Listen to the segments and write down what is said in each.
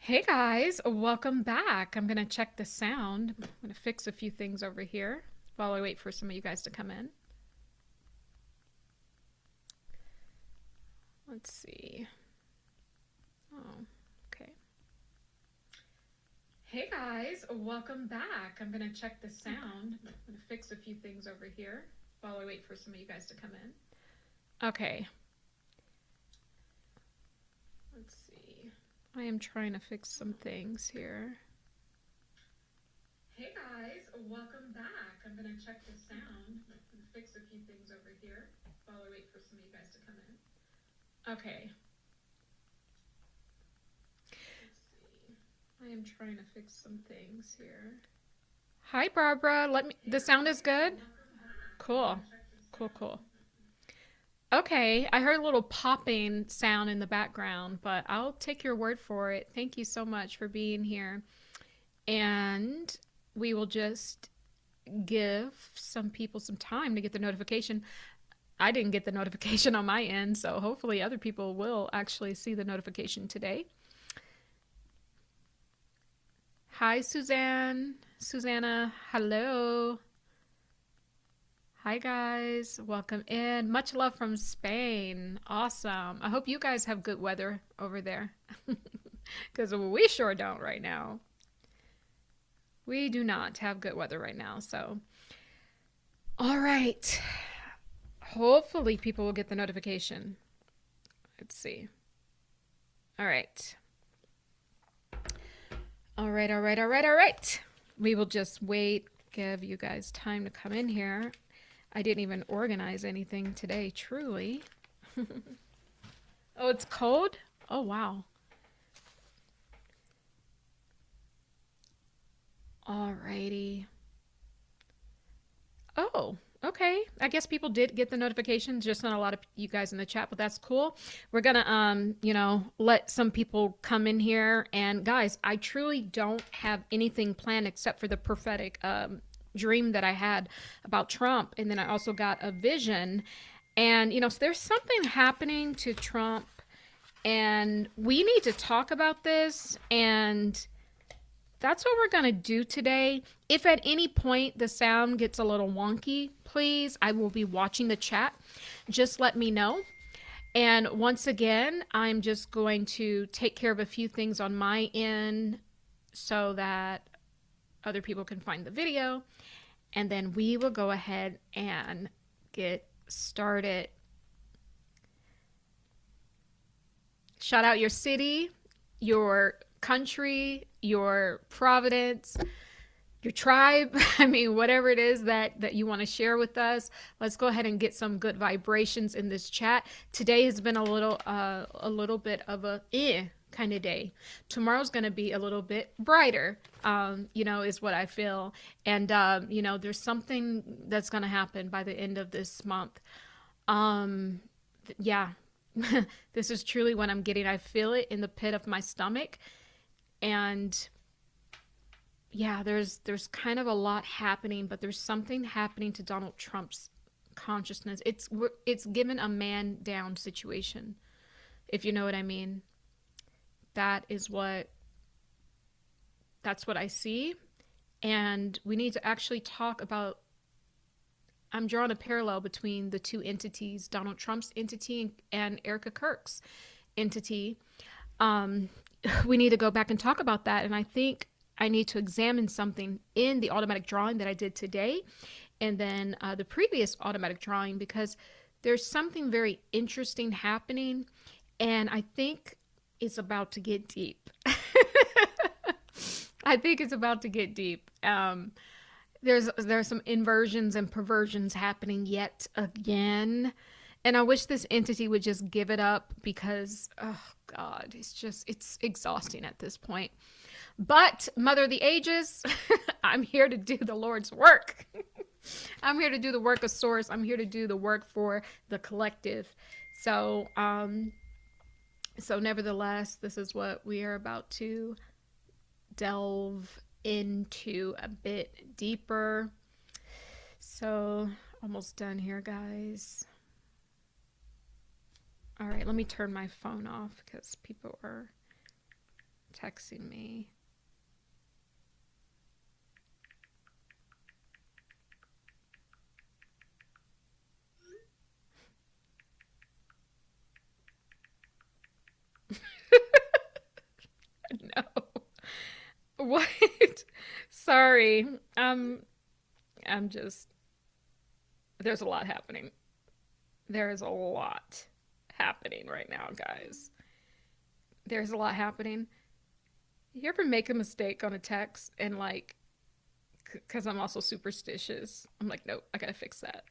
Hey guys, welcome back. I'm gonna check the sound. I'm gonna fix a few things over here while I wait for some of you guys to come in. Let's see. Oh, okay. Hey guys, welcome back. I'm gonna check the sound. I'm gonna fix a few things over here while I wait for some of you guys to come in. Okay. Let's see. I am trying to fix some things here. Hey guys, welcome back. I'm gonna check the sound. I'm gonna fix a few things over here while I wait for some of you guys to come in. Okay. Let's see. I am trying to fix some things here. Hi Barbara, the sound is good? Cool. Cool, cool. Okay, I heard a little popping sound in the background, but I'll take your word for it. Thank you so much for being here. And we will just give some people some time to get the notification. I didn't get the notification on my end, so hopefully other people will actually see the notification today. Hi, Suzanne. Susanna, hello. Hi, guys. Welcome in. Much love from Spain. Awesome. I hope you guys have good weather over there because we sure don't right now. We do not have good weather right now, so. All right. Hopefully people will get the notification. Let's see. All right. All right, all right, all right, all right. We will just wait, give you guys time to come in here. I didn't even organize anything today, truly. Oh, it's cold? Oh, wow. All righty. Oh, okay. I guess people did get the notifications, just not a lot of you guys in the chat, but that's cool. We're gonna, let some people come in here. And guys, I truly don't have anything planned except for the prophetic dream that I had about Trump. And then I also got a vision. And, so there's something happening to Trump, and we need to talk about this. And that's what we're going to do today. If at any point the sound gets a little wonky, please, I will be watching the chat. Just let me know. And once again, I'm just going to take care of a few things on my end so that other people can find the video. And then we will go ahead and get started. Shout out your city, your country, your providence, your tribe. I mean, whatever it is that you want to share with us. Let's go ahead and get some good vibrations in this chat. Today has been a little bit of a kind of day. Tomorrow's going to be a little bit brighter, is what I feel. And, there's something that's going to happen by the end of this month. Yeah, this is truly what I'm getting. I feel it in the pit of my stomach. And yeah, there's kind of a lot happening, but there's something happening to Donald Trump's consciousness. It's given a man down situation, if you know what I mean. That's what I see. And we need to actually talk about, I'm drawing a parallel between the two entities, Donald Trump's entity and Erika Kirk's entity. We need to go back and talk about that. And I think I need to examine something in the automatic drawing that I did today and then the previous automatic drawing, because there's something very interesting happening, and I think it's about to get deep. I think it's about to get deep. There's some inversions and perversions happening yet again. And I wish this entity would just give it up because, oh God, it's exhausting at this point. But Mother of the Ages, I'm here to do the Lord's work. I'm here to do the work of Source. I'm here to do the work for the collective. So nevertheless, this is what we are about to delve into a bit deeper. So almost done here, guys. All right, let me turn my phone off because people are texting me. No. What? Sorry. I'm just, there's a lot happening. There is a lot happening right now, guys. There's a lot happening. You ever make a mistake on a text and like, because I'm also superstitious, I'm like, nope, I gotta fix that.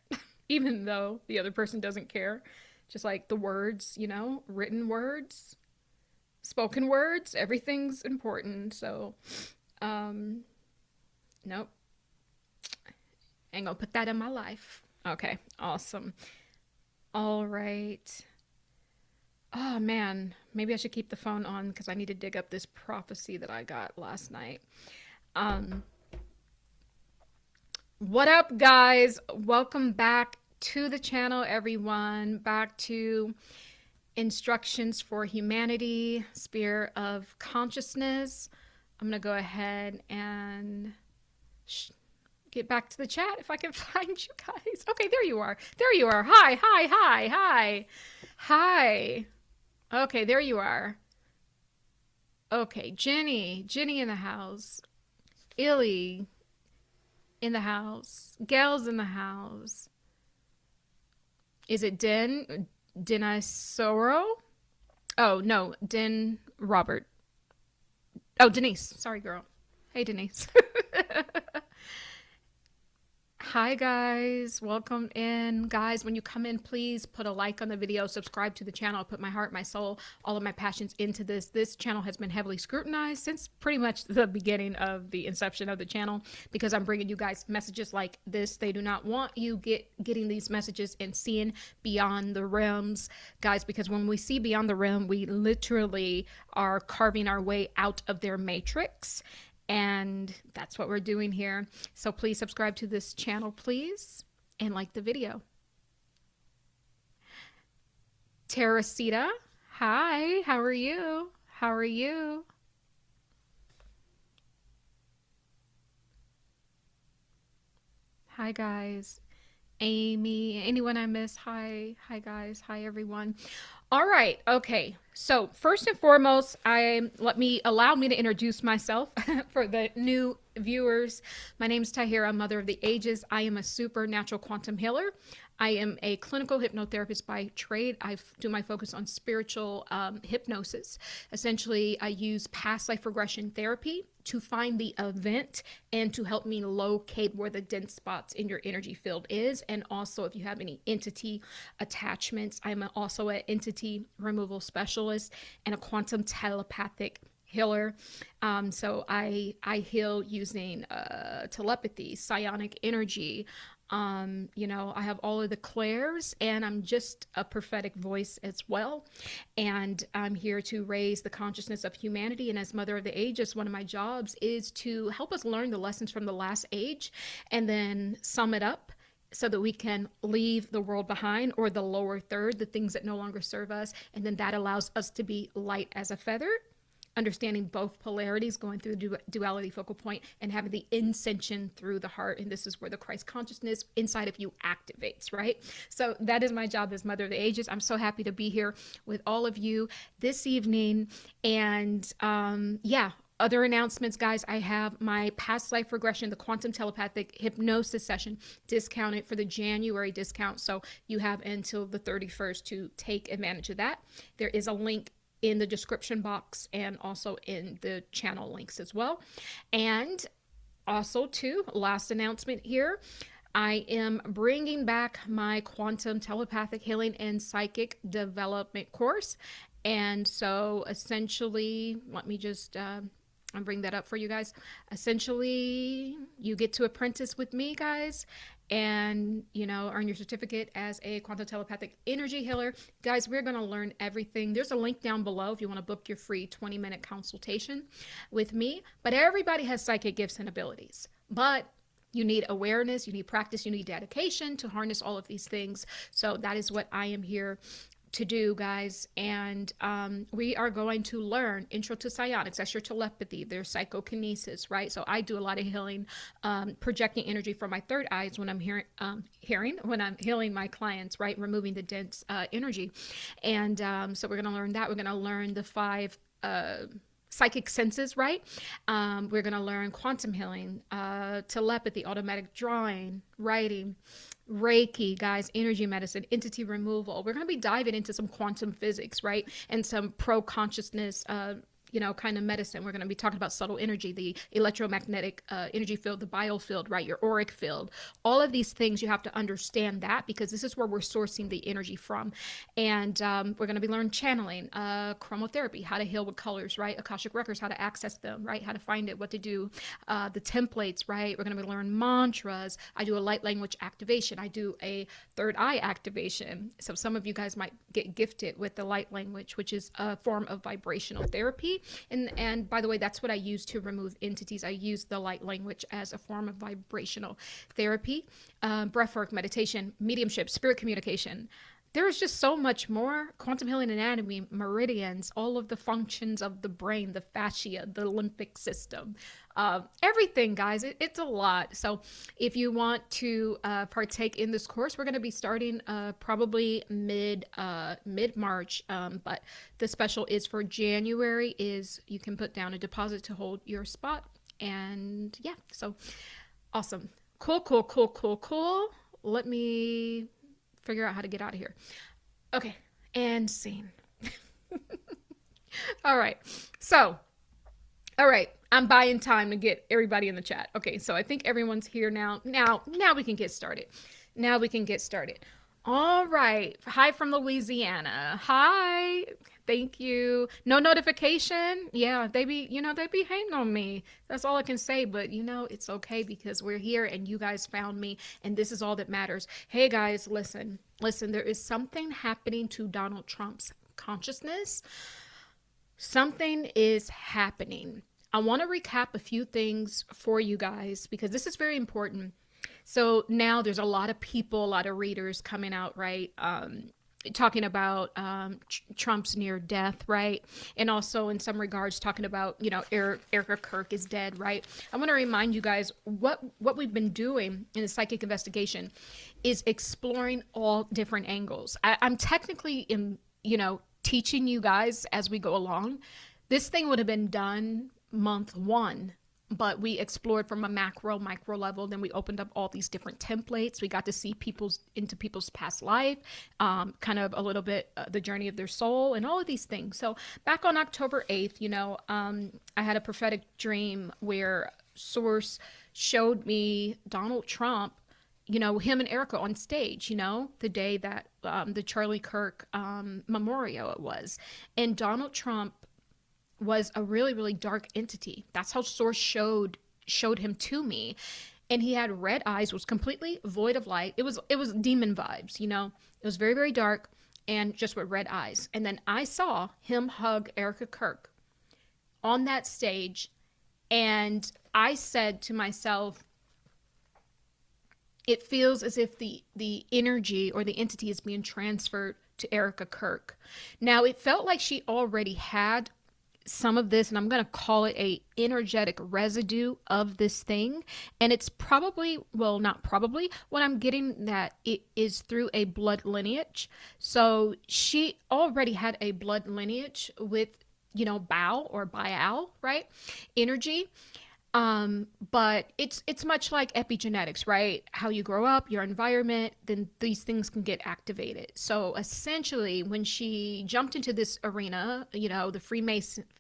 Even though the other person doesn't care. Just like the words, you know, written words, spoken words, everything's important. So, um, nope, ain't gonna put that in my life. Okay, awesome. All right. Oh man, maybe I should keep the phone on because I need to dig up this prophecy that I got last night. Um, what up, guys? Welcome back to the channel, everyone. Back to Instructions for Humanity, Sphere of Consciousness. I'm gonna go ahead and get back to the chat if I can find you guys. Okay, there you are. There you are. Hi, hi, hi, hi. Hi. Okay, there you are. Okay, Jenny in the house. Illy in the house. Gail's in the house. Is it Denisoro? Oh, no, Robert. Oh, Denise. Sorry, girl. Hey, Denise. Hi guys, welcome in. Guys, when you come in, please put a like on the video, subscribe to the channel. I put my heart, my soul, all of my passions into this. This channel has been heavily scrutinized since pretty much the beginning of the inception of the channel because I'm bringing you guys messages like this. They do not want you getting these messages and seeing beyond the realms, guys, because when we see beyond the realm, we literally are carving our way out of their matrix. And that's what we're doing here. So please subscribe to this channel, please, and like the video. Teresita, hi, how are you? How are you? Hi, guys. Amy, anyone I miss? Hi, guys. Hi, everyone. All right. Okay. So first and foremost, allow me to introduce myself for the new viewers. My name is Tahira, Mother of the Ages. I am a supernatural quantum healer. I am a clinical hypnotherapist by trade. I do my focus on spiritual hypnosis. Essentially, I use past life regression therapy to find the event and to help me locate where the dense spots in your energy field is. And also, if you have any entity attachments, I'm also an entity removal specialist and a quantum telepathic healer. So I heal using telepathy, psionic energy. I have all of the clairs, and I'm just a prophetic voice as well. And I'm here to raise the consciousness of humanity. And as Mother of the Ages, one of my jobs is to help us learn the lessons from the last age and then sum it up so that we can leave the world behind, or the lower third, the things that no longer serve us. And then that allows us to be light as a feather, understanding both polarities, going through the duality focal point, and having the ascension through the heart. And this is where the Christ consciousness inside of you activates, right? So that is my job as Mother of the Ages. I'm so happy to be here with all of you this evening. And other announcements, guys. I have my past life regression, the quantum telepathic hypnosis session, discounted for the January discount. So you have until the 31st to take advantage of that. There is a link in the description box and also in the channel links as well. And also, too, last announcement here, I am bringing back my quantum telepathic healing and psychic development course. And so essentially, let me just I'll bring that up for you guys. Essentially, you get to apprentice with me, guys, and earn your certificate as a quantum telepathic energy healer. Guys, we're going to learn everything. There's a link down below if you want to book your free 20-minute consultation with me. But everybody has psychic gifts and abilities, but you need awareness, you need practice, you need dedication to harness all of these things. So that is what I am here to do, guys. And we are going to learn intro to psionics. That's your telepathy. There's psychokinesis, right? So I do a lot of healing, projecting energy from my third eyes when I'm when I'm healing my clients, right? Removing the dense energy. And so we're going to learn that. We're going to learn the 5 psychic senses, right? We're going to learn quantum healing, telepathy, automatic drawing, writing, Reiki, guys, energy medicine, entity removal. We're going to be diving into some quantum physics, right? And some pro consciousness, kind of medicine. We're going to be talking about subtle energy, the electromagnetic energy field, the biofield, right? Your auric field. All of these things, you have to understand that, because this is where we're sourcing the energy from. And we're going to be learning channeling, chromotherapy, how to heal with colors, right? Akashic records, how to access them, right? How to find it, what to do, the templates, right? We're going to be learning mantras. I do a light language activation. I do a third eye activation. So some of you guys might get gifted with the light language, which is a form of vibrational therapy. And by the way, that's what I use to remove entities. I use the light language as a form of vibrational therapy, breathwork, meditation, mediumship, spirit communication. There is just so much more. Quantum healing anatomy, meridians, all of the functions of the brain, the fascia, the limbic system, everything, guys. It's a lot. So if you want to partake in this course, we're going to be starting probably mid-March, but the special is for January. You can put down a deposit to hold your spot. And yeah, so awesome. Cool. Let me figure out how to get out of here. Okay, and scene. All right, I'm buying time to get everybody in the chat. Okay, so I think everyone's here now. Now we can get started. All right. Hi from Louisiana. Hi. Thank you. No notification. Yeah, they be hating on me. That's all I can say. But it's okay, because we're here and you guys found me, and this is all that matters. Hey guys, listen, there is something happening to Donald Trump's consciousness. Something is happening. I want to recap a few things for you guys, because this is very important. So now there's a lot of people, a lot of readers coming out, right? Talking about Trump's near death, right? And also in some regards talking about, Erika Kirk is dead, right? I want to remind you guys what we've been doing in the psychic investigation is exploring all different angles. I'm technically teaching you guys as we go along. This thing would have been done month 1. But we explored from a micro level. Then we opened up all these different templates. We got to see into people's past life, kind of a little bit the journey of their soul and all of these things. So back on October 8th, I had a prophetic dream where Source showed me Donald Trump, him and Erika on stage, the day that the Charlie Kirk memorial it was. And Donald Trump was a really, really dark entity. That's how Source showed him to me. And he had red eyes, was completely void of light. It was demon vibes, It was very, very dark and just with red eyes. And then I saw him hug Erika Kirk on that stage. And I said to myself, it feels as if the energy or the entity is being transferred to Erika Kirk. Now, it felt like she already had some of this, and I'm going to call it a energetic residue of this thing. And it's probably, well, not probably, what I'm getting that it is through a blood lineage. So she already had a blood lineage with, Bao or Baal, right? Energy. But it's much like epigenetics, right? How you grow up, your environment, then these things can get activated. So essentially, when she jumped into this arena, the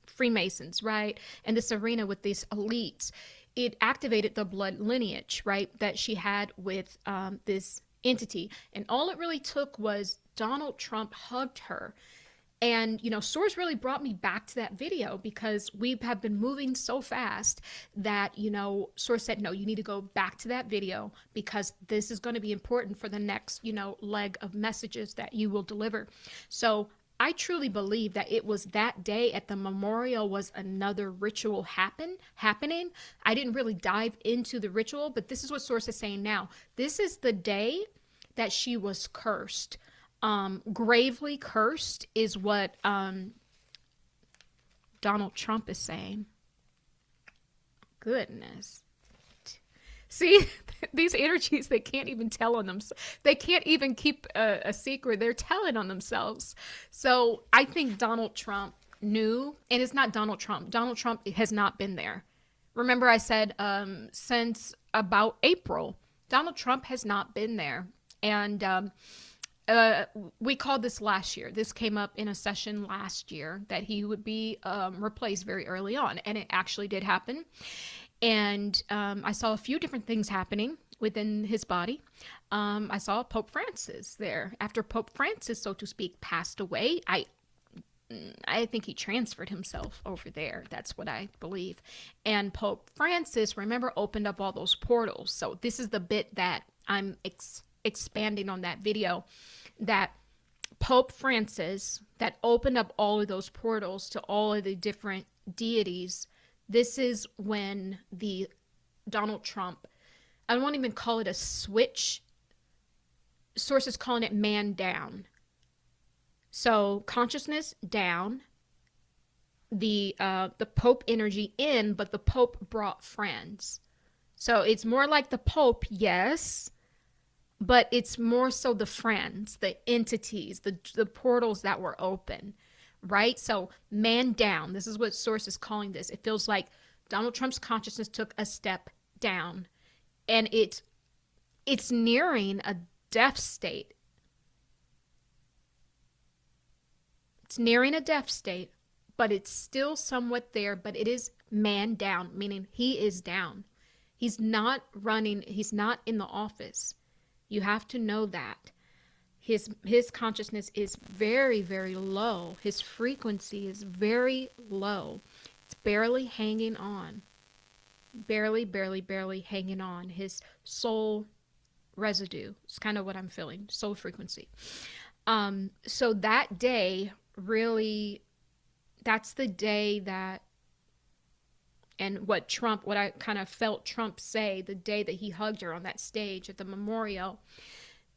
Freemasons, right? And this arena with these elites, it activated the blood lineage, right? That she had with this entity. And all it really took was Donald Trump hugged her. And, Source really brought me back to that video, because we have been moving so fast that, Source said, no, you need to go back to that video, because this is going to be important for the next, leg of messages that you will deliver. So I truly believe that it was that day at the memorial was another ritual happening. I didn't really dive into the ritual, but this is what Source is saying now. This is the day that she was cursed. Gravely cursed is what Donald Trump is saying. Goodness. See, these energies, they can't even tell on themselves. They can't even keep a secret. They're telling on themselves. So I think Donald Trump knew, and it's not Donald Trump. Donald Trump has not been there. Remember I said since about April, Donald Trump has not been there. And we called this last year. This came up in a session last year that he would be replaced very early on. And it actually did happen. And I saw a few different things happening within his body. I saw Pope Francis there. After Pope Francis, so to speak, passed away, I think he transferred himself over there. That's what I believe. And Pope Francis, remember, opened up all those portals. So this is the bit that I'm expanding on that video, that Pope Francis, that opened up all of those portals to all of the different deities. This is when the Donald Trump, I won't even call it a switch. Sources calling it man down. So consciousness down, the Pope energy in, but the Pope brought friends. So it's more like the Pope, yes, but it's more so the friends, the entities, the portals that were open. Right? So man down. This is what source is calling this. It feels like Donald Trump's consciousness took a step down, and it's nearing a death state. It's nearing a death state, but it's still somewhat there, but it is man down, meaning he is down. He's not running. He's not in the office. You have to know that. His consciousness is very, very low. His frequency is very low. It's barely hanging on. Barely, barely, barely hanging on. His soul residue is kind of what I'm feeling. Soul frequency. So that day, really, that's the day that, and what I kind of felt Trump say the day that he hugged her on that stage at the memorial,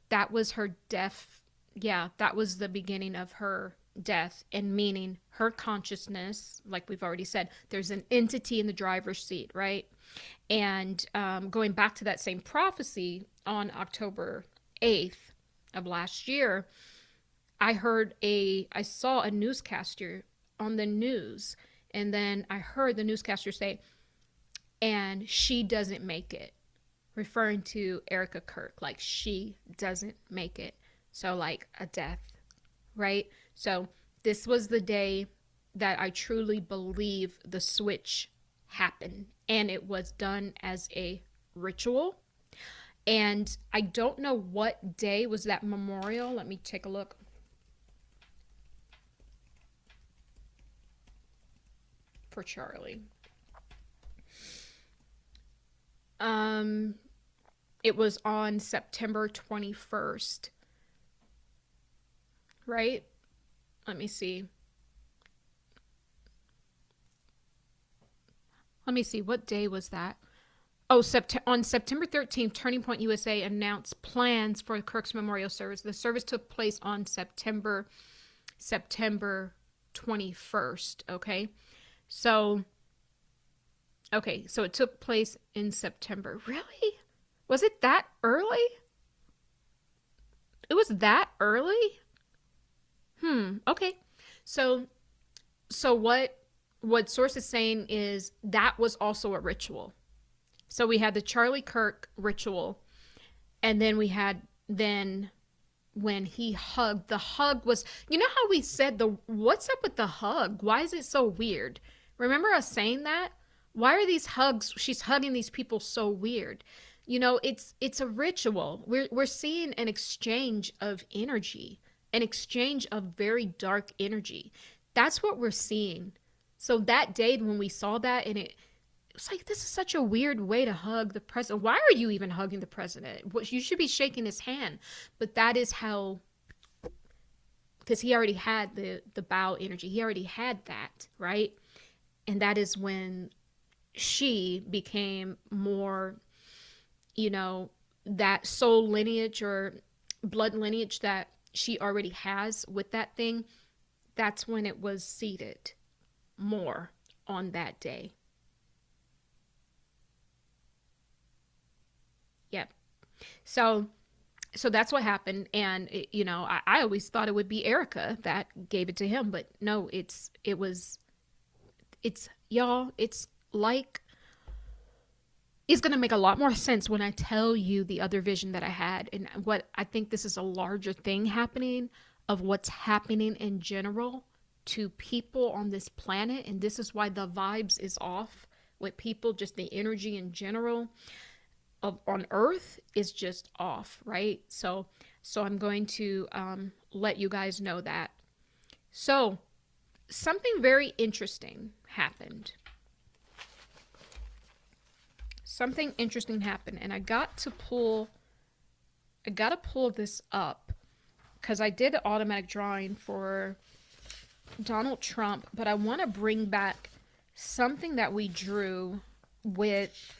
that was her death. Yeah, that was the beginning of her death, and meaning her consciousness, like we've already said, there's an entity in the driver's seat, right? And going back to that same prophecy on October 8th of last year, I saw a newscaster on the news, and then I heard the newscaster say, and she doesn't make it. Referring to Erika Kirk, like she doesn't make it. So like a death, right? So this was the day that I truly believe the switch happened, and it was done as a ritual. And I don't know what day was that memorial. Let me take a look. For Charlie. It was on September 21st, right? Let me see. What day was that? Oh, on September 13th, Turning Point USA announced plans for Kirk's memorial service. The service took place on September 21st, okay? So it took place in September. Really? Was it that early? It was that early? Okay. So what source is saying is that was also a ritual. So we had the Charlie Kirk ritual, and then we had when he hugged, the hug was, you know how we said what's up with the hug? Why is it so weird? Remember us saying that? Why are these hugs, she's hugging these people so weird? You know, it's a ritual. We're seeing an exchange of energy, an exchange of very dark energy. That's what we're seeing. So that day when we saw that, and it's like, this is such a weird way to hug the president. Why are you even hugging the president? You should be shaking his hand. But that is how, because he already had the bow energy. He already had that, right? And that is when she became more, you know, that soul lineage or blood lineage that she already has with that thing, that's when it was seated more on that day. Yep. So that's what happened. And I always thought it would be Erika that gave it to him, but no, it's y'all, it's like, it's going to make a lot more sense when I tell you the other vision that I had, and what I think this is a larger thing happening of what's happening in general to people on this planet. And this is why the vibes is off with people, just the energy in general on earth is just off, right? So I'm going to let you guys know that. So something very interesting happened. Something interesting happened, and I got to pull this up because I did an automatic drawing for Donald Trump, but I want to bring back something that we drew with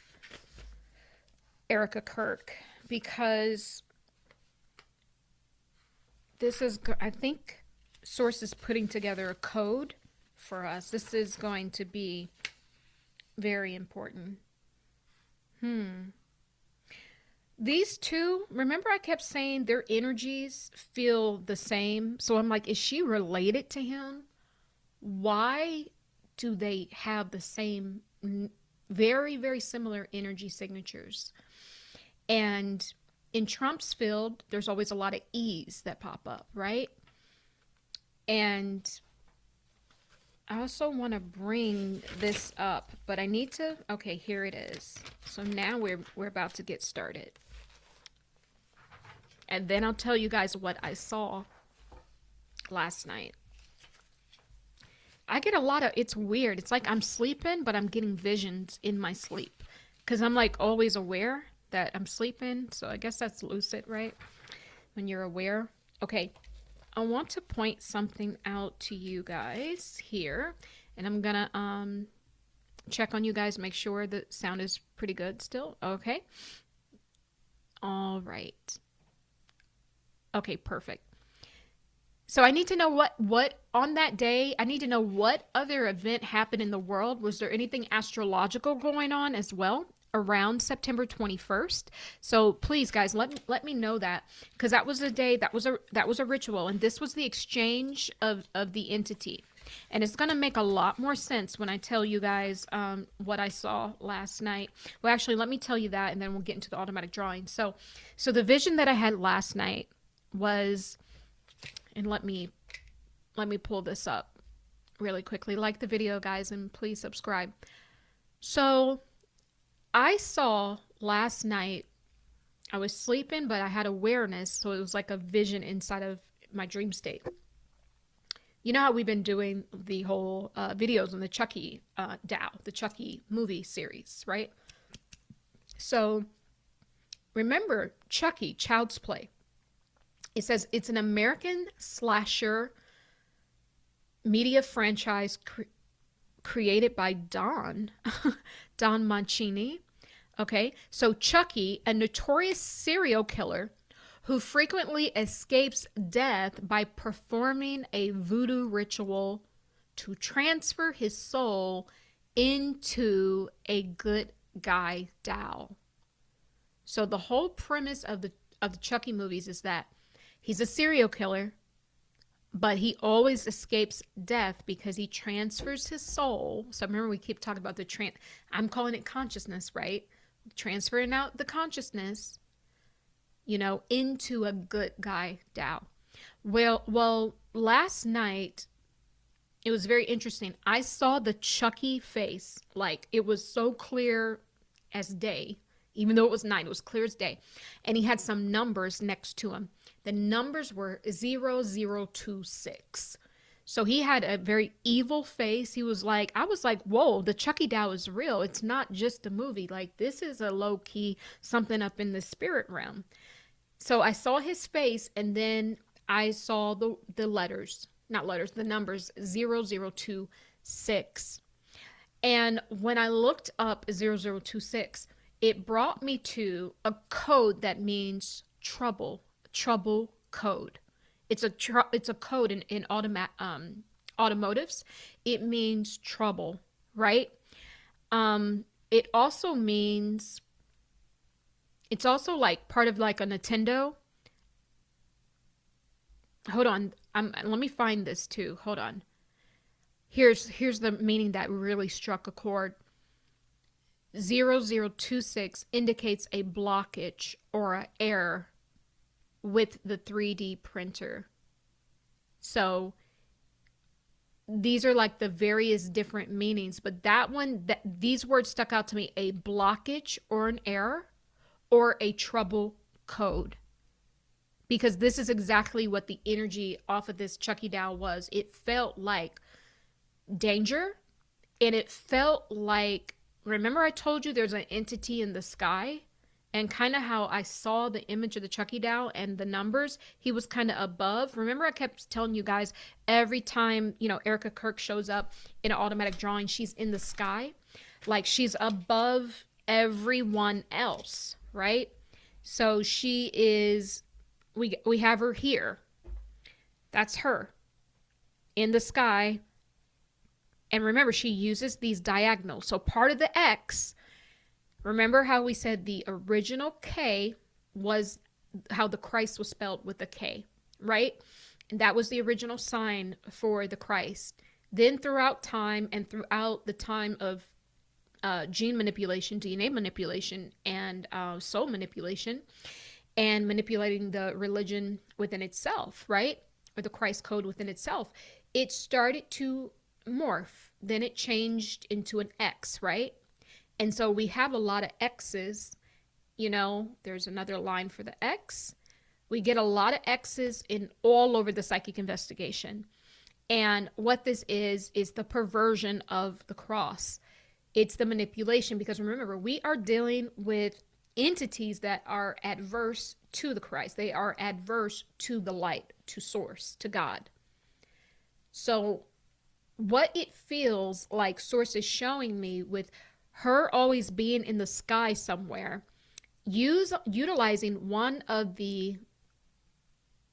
Erika Kirk, because this is, I think Source is putting together a code for us. This is going to be very important. These two, remember I kept saying their energies feel the same. So I'm like, is she related to him? Why do they have the same, very, very similar energy signatures? And in Trump's field, there's always a lot of E's that pop up, right? And I also want to bring this up, but I need to, okay, here it is. So now we're about to get started. And then I'll tell you guys what I saw last night. I get a lot of, it's weird. It's like I'm sleeping, but I'm getting visions in my sleep. Because I'm like always aware that I'm sleeping. So I guess that's lucid, right? When you're aware. Okay. I want to point something out to you guys here. And I'm going to check on you guys, make sure the sound is pretty good still. Okay. All right. Okay, perfect. So I need to know what on that day, I need to know what other event happened in the world. Was there anything astrological going on as well around September 21st? So please, guys, let me know that, because that was a day, that was a ritual, and this was the exchange of the entity. And it's going to make a lot more sense when I tell you guys what I saw last night. Well, actually, let me tell you that, and then we'll get into the automatic drawing. So the vision that I had last night was, and let me pull this up really quickly. Like the video, guys, and please subscribe. So I saw last night, I was sleeping, but I had awareness. So it was like a vision inside of my dream state. You know how we've been doing the whole videos on the Chucky the Chucky movie series, right? So remember Chucky, Child's Play. It says it's an American slasher media franchise created by Don Mancini. Okay, so Chucky, a notorious serial killer who frequently escapes death by performing a voodoo ritual to transfer his soul into a good guy doll. So the whole premise of the Chucky movies is that he's a serial killer, but he always escapes death because he transfers his soul. So remember, we keep talking about I'm calling it consciousness, right? Transferring out the consciousness, into a good guy doll. Well, last night, it was very interesting. I saw the Chucky face, like it was so clear as day, even though it was night, it was clear as day. And he had some numbers next to him. The numbers were 0026. So he had a very evil face. I was like, whoa, the Chucky doll is real. It's not just a movie. Like, this is a low key something up in the spirit realm. So I saw his face, and then I saw the numbers 0026. And when I looked up 0026, it brought me to a code that means trouble code. It's a code in automotives. It means trouble, right? It also means, it's also like part of like a Nintendo. Hold on. Let me find this too. Hold on. Here's the meaning that really struck a chord. 0026 indicates a blockage or an error with the 3D printer. So these are like the various different meanings, but these words stuck out to me: a blockage or an error, or a trouble code. Because this is exactly what the energy off of this Chucky doll was. It felt like danger, and it felt like, remember I told you there's an entity in the sky, and kind of how I saw the image of the Chucky doll and the numbers, he was kind of above. Remember I kept telling you guys, every time, Erika Kirk shows up in an automatic drawing, she's in the sky, like she's above everyone else, right? So she is, we have her here. That's her in the sky. And remember, she uses these diagonals. So part of the X, remember how we said the original K was how the Christ was spelled with a K, right? And that was the original sign for the Christ. Then throughout time and throughout the time of gene manipulation, DNA manipulation, and soul manipulation, and manipulating the religion within itself, right? Or the Christ code within itself, it started to morph. Then it changed into an X, right? And so we have a lot of X's, there's another line for the X. We get a lot of X's in all over the psychic investigation. And what this is the perversion of the cross. It's the manipulation, because remember, we are dealing with entities that are adverse to the Christ. They are adverse to the light, to source, to God. So what it feels like source is showing me with her always being in the sky somewhere, utilizing one of the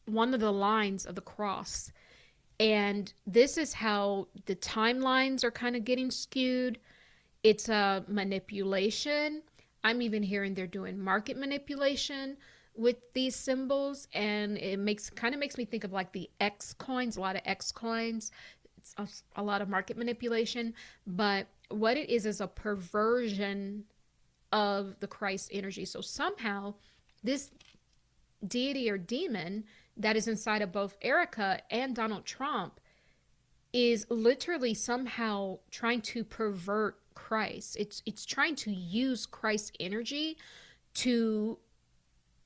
lines of the cross. And this is how the timelines are kind of getting skewed. It's a manipulation. I'm even hearing they're doing market manipulation with these symbols, and it kind of makes me think of like the X coins, a lot of X coins. It's a lot of market manipulation, but what it is a perversion of the Christ energy. So somehow this deity or demon that is inside of both Erika and Donald Trump is literally somehow trying to pervert Christ. It's trying to use Christ's energy to,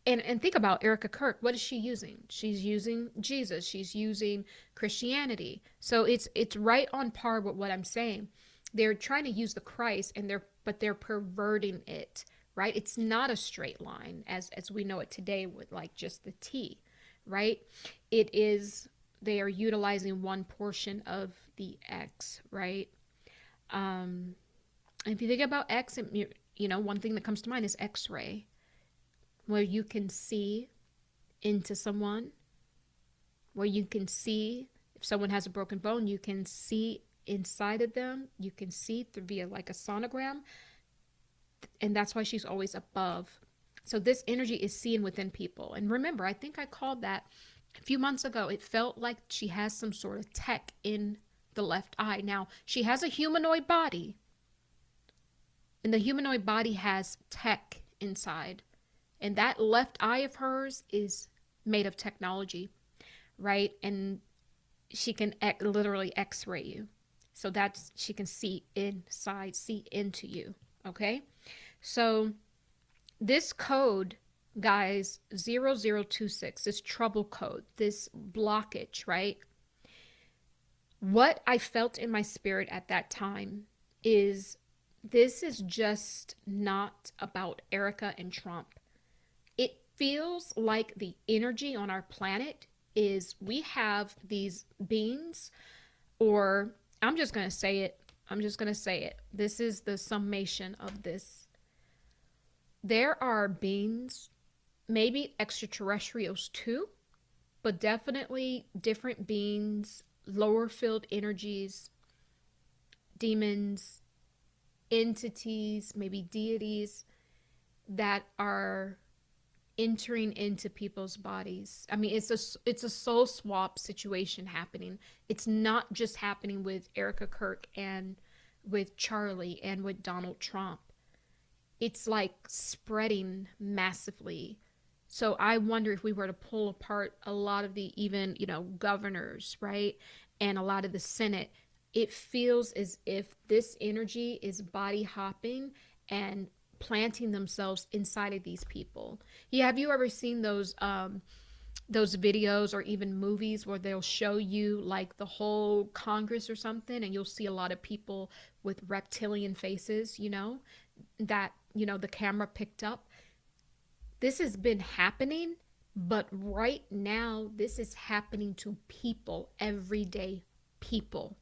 and think about Erika Kirk. What is she using? She's using Jesus. She's using Christianity. So it's right on par with what I'm saying. They're trying to use the Christ, but they're perverting it, right? It's not a straight line as we know it today with like just the T, right? It is, they are utilizing one portion of the X, right? If you think about X, one thing that comes to mind is X-ray, where you can see into someone, where you can see if someone has a broken bone, you can see inside of them, you can see through via like a sonogram, and that's why she's always above. So this energy is seen within people. And remember, I think I called that a few months ago. It felt like she has some sort of tech in the left eye. Now, she has a humanoid body, and the humanoid body has tech inside. And that left eye of hers is made of technology, right? And she can literally X-ray you. So she can see inside, see into you, okay? So this code, guys, 0026, this trouble code, this blockage, right? What I felt in my spirit at that time is, this is just not about Erika and Trump. It feels like the energy on our planet is, we have these beings, or I'm just going to say it. This is the summation of this. There are beings, maybe extraterrestrials too, but definitely different beings, lower field energies, demons, entities, maybe deities that are entering into people's bodies. I mean, it's a soul swap situation happening. It's not just happening with Erika Kirk and with Charlie and with Donald Trump. It's like spreading massively. So I wonder if we were to pull apart a lot of the even, governors, right? And a lot of the Senate, it feels as if this energy is body hopping and planting themselves inside of these people. Yeah, have you ever seen those videos or even movies where they'll show you like the whole Congress or something, and you'll see a lot of people with reptilian faces, that, the camera picked up? This has been happening, but right now, this is happening to people, everyday people.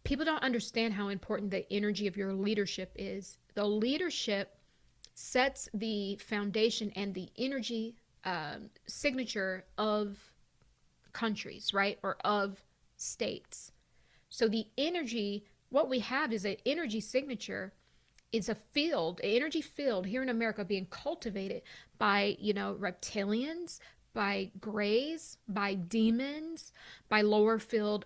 People don't understand how important the energy of your leadership is. The leadership sets the foundation and the energy signature of countries, right? Or of states. So the energy, what we have is an energy signature, is a field, an energy field here in America being cultivated by, reptilians, by grays, by demons, by lower field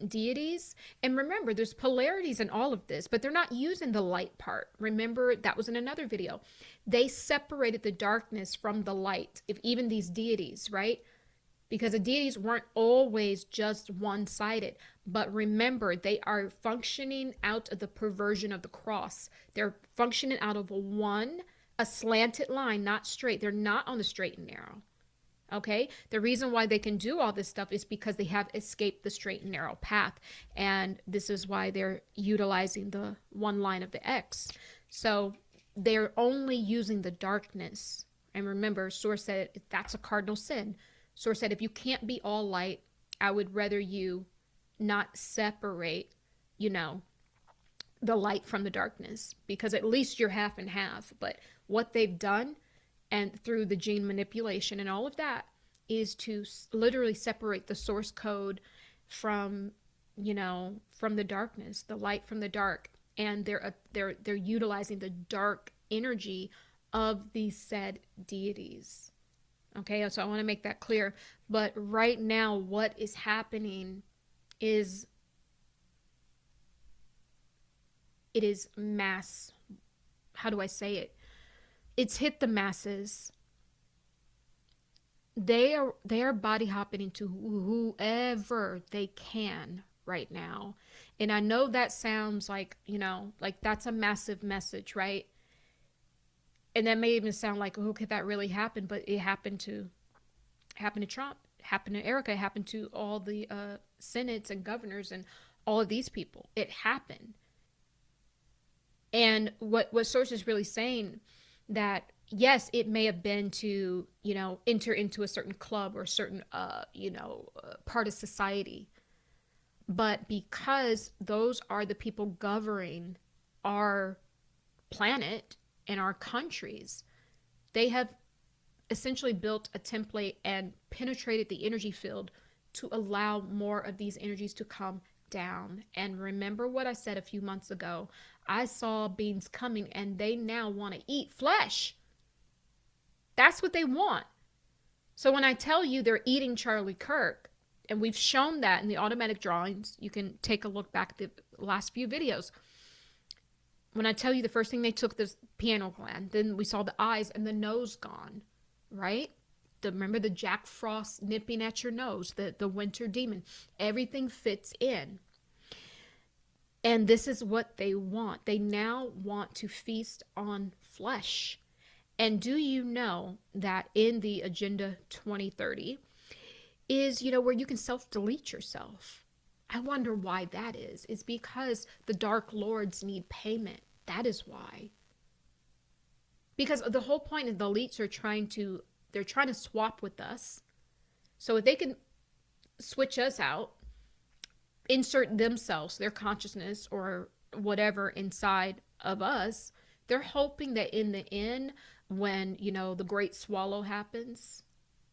deities. And remember, there's polarities in all of this, but they're not using the light part. Remember, that was in another video. They separated the darkness from the light, if even these deities, right? Because the deities weren't always just one-sided. But remember, they are functioning out of the perversion of the cross. They're functioning out of a slanted line, not straight. They're not on the straight and narrow. Okay? The reason why they can do all this stuff is because they have escaped the straight and narrow path. And this is why they're utilizing the one line of the X. So they're only using the darkness. And remember, Source said that's a cardinal sin. Source said, if you can't be all light, I would rather you not separate, the light from the darkness, because at least you're half and half. But what they've done, and through the gene manipulation and all of that, is to literally separate the source code from, from the darkness, the light from the dark. And they're utilizing the dark energy of these said deities. Okay, so I want to make that clear. But right now, what is happening is it is mass. How do I say it? It's hit the masses. They are body hopping into whoever they can right now. And I know that sounds like, like that's a massive message, right? And that may even sound like, oh, could that really happen? But it happened to Trump, happened to Erika, it happened to all the senates and governors and all of these people. It happened. And what Source is really saying, that yes, it may have been to, enter into a certain club or a certain, part of society. But because those are the people governing our planet and our countries, they have essentially built a template and penetrated the energy field to allow more of these energies to come down. And remember what I said a few months ago. I saw beings coming and they now want to eat flesh. That's what they want. So when I tell you they're eating Charlie Kirk, and we've shown that in the automatic drawings, you can take a look back at the last few videos. When I tell you the first thing they took, this pineal gland, then we saw the eyes and the nose gone, right? Remember the Jack Frost nipping at your nose, the winter demon. Everything fits in. And this is what they want. They now want to feast on flesh. And do you know that in the Agenda 2030 is, where you can self-delete yourself? I wonder why that is. It's because the Dark Lords need payment. That is why. Because the whole point of the elites are trying to swap with us. So if they can switch us out, insert themselves, their consciousness or whatever inside of us, they're hoping that in the end, when, you know, the great swallow happens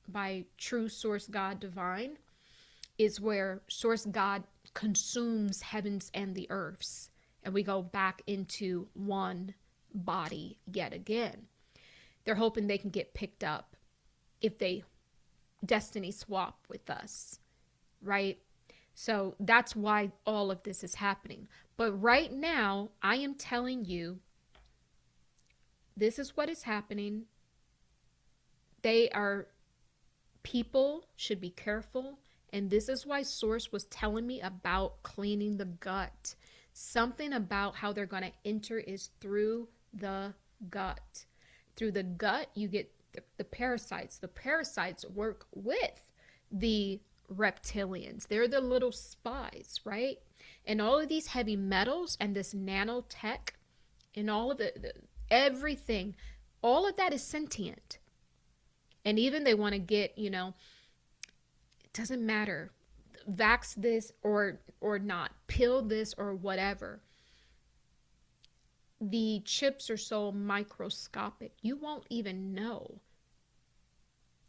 by true source God divine, is where source God consumes heavens and the earths, and we go back into one body yet again. They're hoping they can get picked up if they destiny swap with us, right? So that's why all of this is happening. But right now, I am telling you, this is what is happening. People should be careful. And this is why Source was telling me about cleaning the gut. Something about how they're going to enter is through the gut. Through the gut, you get the parasites. The parasites work with the reptilians. They're the little spies, right? And all of these heavy metals and this nanotech and all of everything, all of that is sentient. And even they want to get, you know, it doesn't matter, vax this or not, pill this or whatever. The chips are so microscopic, you won't even know.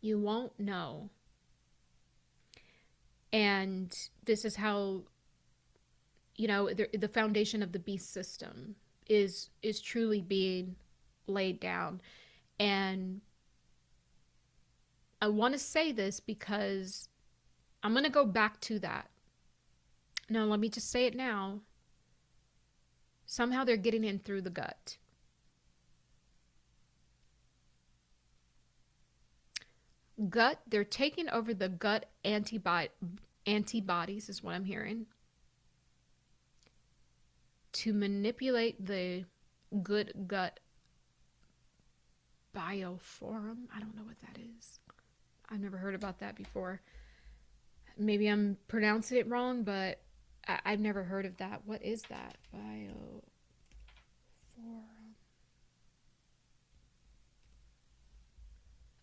You won't know. And this is how, you know, the foundation of the beast system is truly being laid down. And I want to say this because I'm going to go back to that. No, let me just say it now. Somehow they're getting in through the gut. Gut, they're taking over the gut antibodies is what I'm hearing, to manipulate the good gut bioforum. I don't know what that is. I've never heard about that before. Maybe I'm pronouncing it wrong, but I've never heard of that. What is that? Bioforum.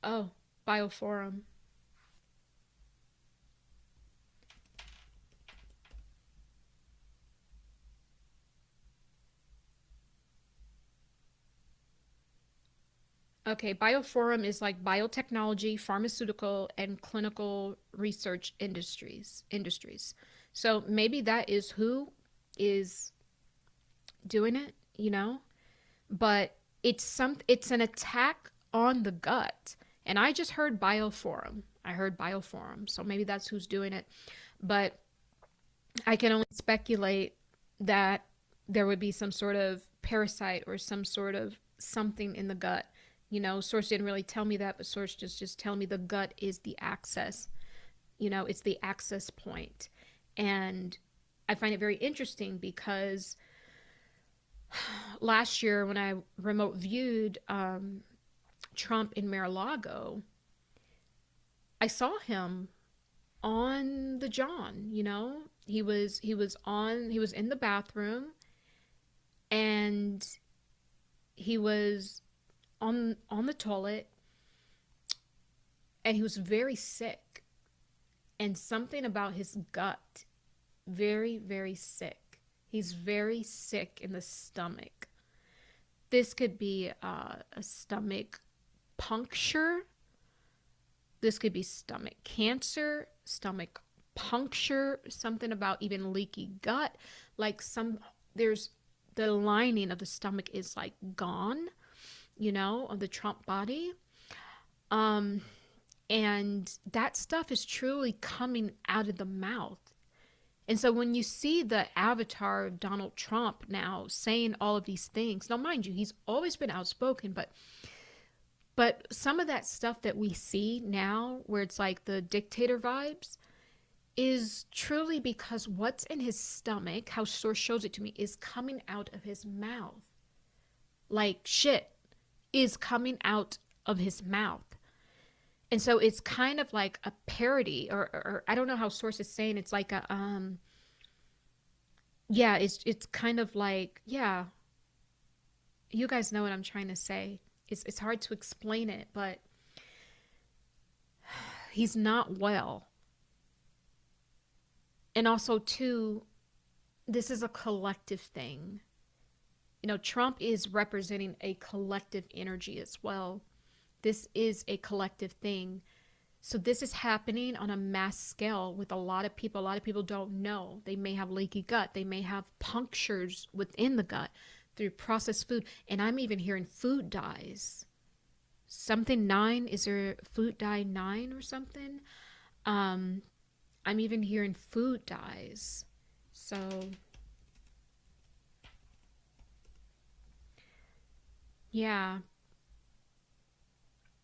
Oh, bioforum. Okay, bioforum is like biotechnology, pharmaceutical, and clinical research industries. So maybe that is who is doing it, you know? But it's an attack on the gut. And I just heard bioforum. I heard bioforum. So maybe that's who's doing it. But I can only speculate that there would be some sort of parasite or some sort of something in the gut. You know, Source didn't really tell me that, but Source just tell me the gut is the access. You know, it's the access point. And I find it very interesting because last year when I remote viewed Trump in Mar-a-Lago, I saw him on the John, you know. He was in the bathroom, and he was on the toilet, and he was very sick, and something about his gut, very, very sick. He's very sick in the stomach. This could be a stomach puncture. This could be stomach cancer, stomach puncture, something about even leaky gut. Like there's the lining of the stomach is like gone, you know, of the Trump body. And that stuff is truly coming out of the mouth. And so when you see the avatar of Donald Trump now saying all of these things, now mind you, he's always been outspoken, but some of that stuff that we see now where it's like the dictator vibes is truly because what's in his stomach, how Source shows it to me, is coming out of his mouth. Like shit is coming out of his mouth. And so it's kind of like a parody, or I don't know how Source is saying, it's like a yeah, it's kind of like, yeah, you guys know what I'm trying to say. It's hard to explain it, but he's not well. And also too, this is a collective thing. Trump is representing a collective energy as well. This is a collective thing. So this is happening on a mass scale with a lot of people. A lot of people don't know. They may have leaky gut. They may have punctures within the gut through processed food. And I'm even hearing food dyes. Something 9, is there food dye 9 or something? I'm even hearing food dyes. So yeah.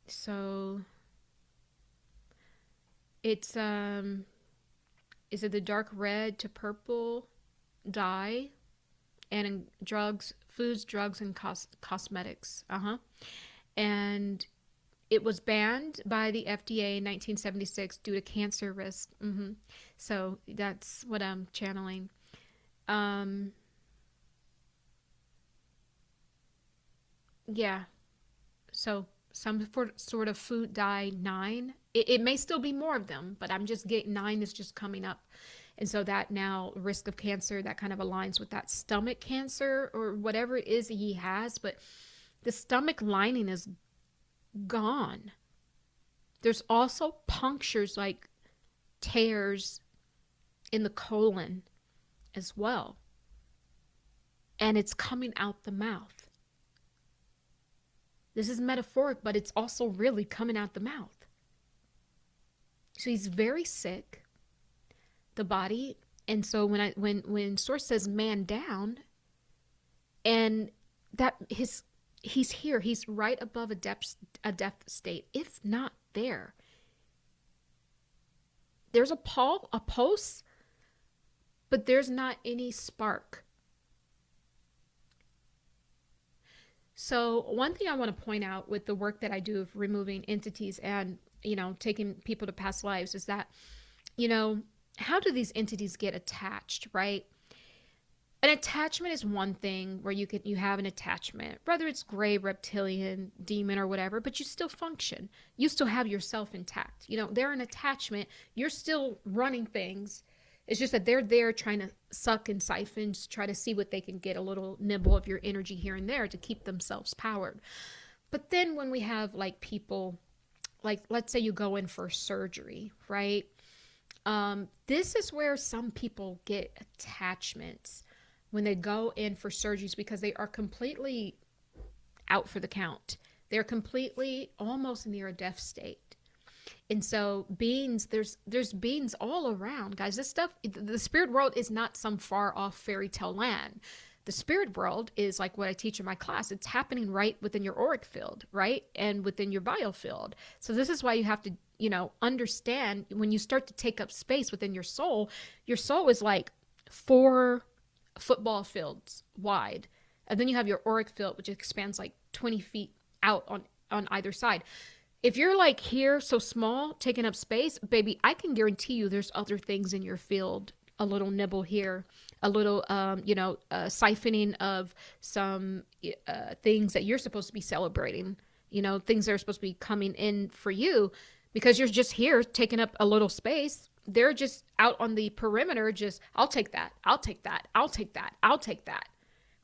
So it's is it the dark red to purple dye, and in drugs, foods, drugs, and cosmetics. And it was banned by the FDA in 1976 due to cancer risk. So that's what I'm channeling. Yeah. So some sort of food dye 9. It may still be more of them, but I'm just getting 9 is just coming up. And so that now risk of cancer, that kind of aligns with that stomach cancer or whatever it is he has. But the stomach lining is gone. There's also punctures, like tears in the colon as well. And it's coming out the mouth. This is metaphoric, but it's also really coming out the mouth. So he's very sick, the body. And so when Source says man down, and that he's here, he's right above a death state, if not there. There's a pulse, but there's not any spark. So one thing I want to point out with the work that I do of removing entities and, taking people to past lives is that, how do these entities get attached, right? An attachment is one thing where you have an attachment, whether it's gray, reptilian, demon, or whatever, but you still function. You still have yourself intact. They're an attachment. You're still running things. It's just that they're there trying to suck and siphon, try to see what they can get, a little nibble of your energy here and there to keep themselves powered. But then when we have like people, like let's say you go in for surgery, right? This is where some people get attachments when they go in for surgeries because they are completely out for the count. They're completely almost near a death state. And so beings, there's beings all around, guys. This stuff, the spirit world is not some far off fairy tale land. The spirit world is like what I teach in my class. It's happening right within your auric field, right? And within your biofield. So this is why you have to, understand when you start to take up space within your soul is like 4 football fields wide. And then you have your auric field, which expands like 20 feet out on either side. If you're like here, so small, taking up space, baby, I can guarantee you there's other things in your field. A little nibble here, a little, siphoning of some things that you're supposed to be celebrating, things that are supposed to be coming in for you because you're just here taking up a little space. They're just out on the perimeter, I'll take that, I'll take that, I'll take that, I'll take that.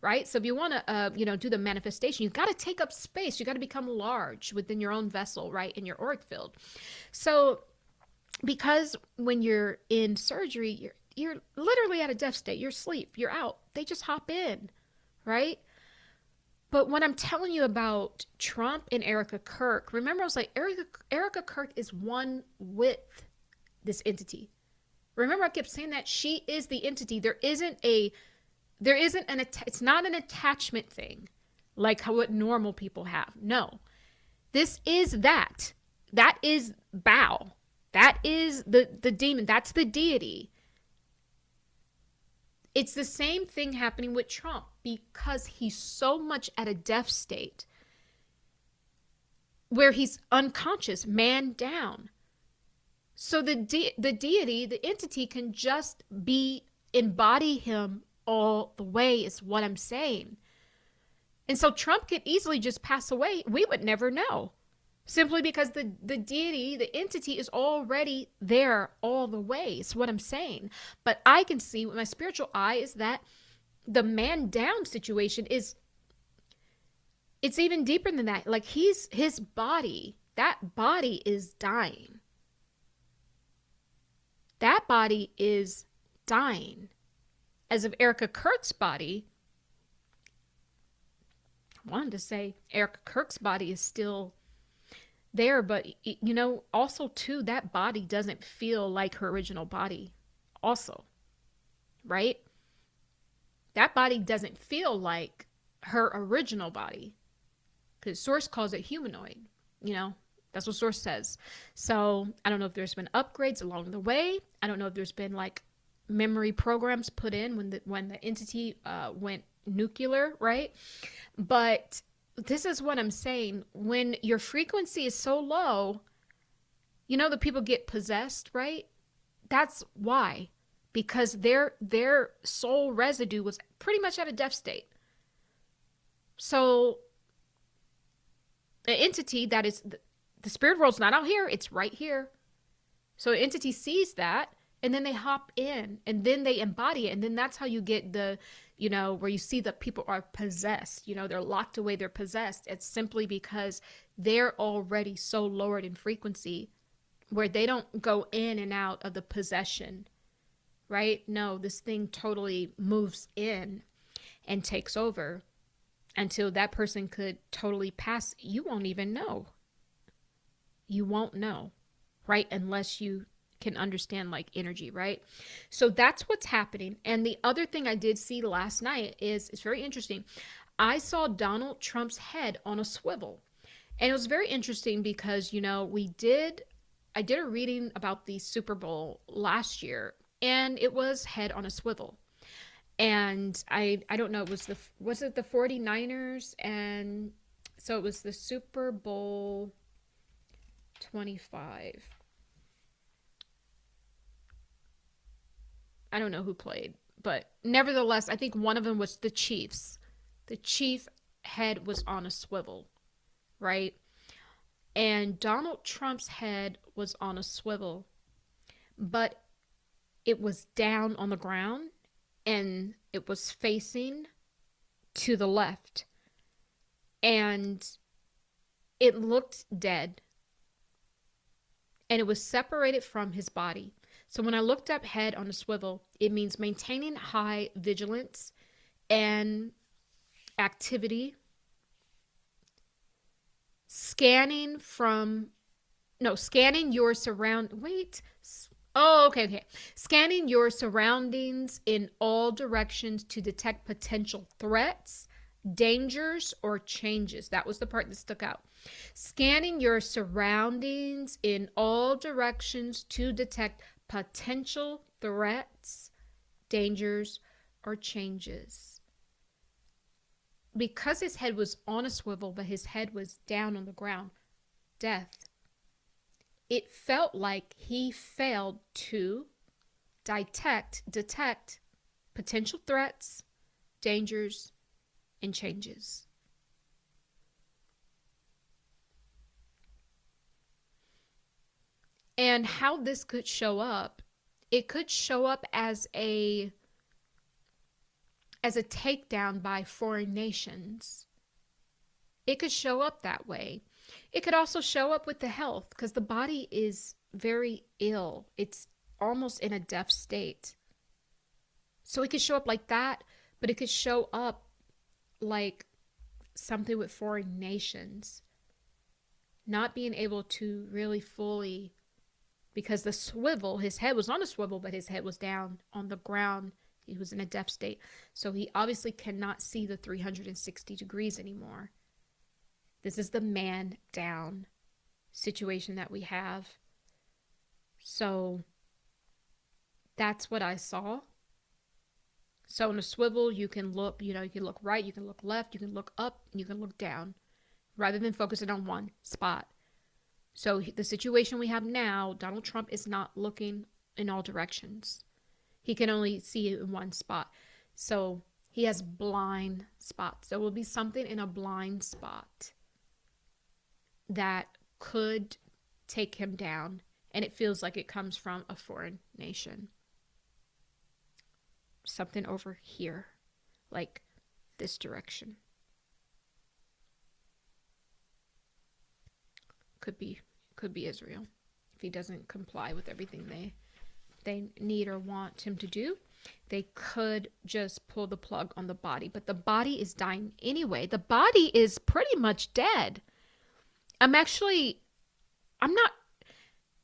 Right? So if you want to, do the manifestation, you've got to take up space. You got to become large within your own vessel, right? In your auric field. So because when you're in surgery, you're literally at a death state. You're asleep. You're out. They just hop in, right? But when I'm telling you about Trump and Erika Kirk, remember I was like, Erika Kirk is one with this entity. Remember I kept saying that she is the entity. It's not an attachment thing like what normal people have. No, this is that. That is Bao. That is the demon. That's the deity. It's the same thing happening with Trump because he's so much at a death state where he's unconscious, man down. So the deity, the entity can just embody him all the way is what I'm saying. And so Trump could easily just pass away. We would never know. Simply because the deity, the entity is already there all the way. Is what I'm saying. But I can see with my spiritual eye is that the man down situation is It's even deeper than that. Like his body, that body is dying. That body is dying. As of Erika Kirk's body, I wanted to say Erika Kirk's body is still there, but also too, that body doesn't feel like her original body. Also, right? That body doesn't feel like her original body because Source calls it humanoid. That's what Source says. So I don't know if there's been upgrades along the way. I don't know if there's been like memory programs put in when the entity went nuclear, right? But this is what I'm saying. When your frequency is so low, the people get possessed, right? That's why. Because their soul residue was pretty much at a death state. So the entity that is the spirit world's not out here, it's right here. So an entity sees that, and then they hop in, and then they embody it, and then that's how you get the, where you see that people are possessed. They're locked away, they're possessed. It's simply because they're already so lowered in frequency where they don't go in and out of the possession, right? No, this thing totally moves in and takes over until that person could totally pass. You won't even know. You won't know, right? Unless you can understand like energy, right? So that's what's happening. And the other thing I did see last night is, it's very interesting. I saw Donald Trump's head on a swivel. And it was very interesting because, I did a reading about the Super Bowl last year, and it was head on a swivel. And I don't know, was it the 49ers? And so it was the Super Bowl 25. I don't know who played, but nevertheless, I think one of them was the Chiefs. The Chief head was on a swivel, right? And Donald Trump's head was on a swivel, but it was down on the ground and it was facing to the left. And it looked dead. And it was separated from his body. So when I looked up head on a swivel, it means maintaining high vigilance and activity, scanning your scanning your surroundings in all directions to detect potential threats, dangers, or changes. That was the part that stuck out. Scanning your surroundings in all directions to detect potential threats, dangers, or changes. Because his head was on a swivel, but his head was down on the ground, death, it felt like he failed to detect potential threats, dangers, and changes. And how this could show up, it could show up as a takedown by foreign nations. It could show up that way. It could also show up with the health, because the body is very ill. It's almost in a death state. So it could show up like that, but it could show up like something with foreign nations. Not being able to really fully, because the swivel, his head was on a swivel, but his head was down on the ground. He was in a death state. So he obviously cannot see the 360 degrees anymore. This is the man down situation that we have. So that's what I saw. So in a swivel, you can look, you can look right, you can look left, you can look up, and you can look down, rather than focusing on one spot. So the situation we have now, Donald Trump is not looking in all directions. He can only see it in one spot. So he has blind spots. There will be something in a blind spot that could take him down. And it feels like it comes from a foreign nation. Something over here, like this direction. could be Israel. If he doesn't comply with everything they need or want him to do, they could just pull the plug on the body. But the body is dying anyway. The body is pretty much dead. I'm not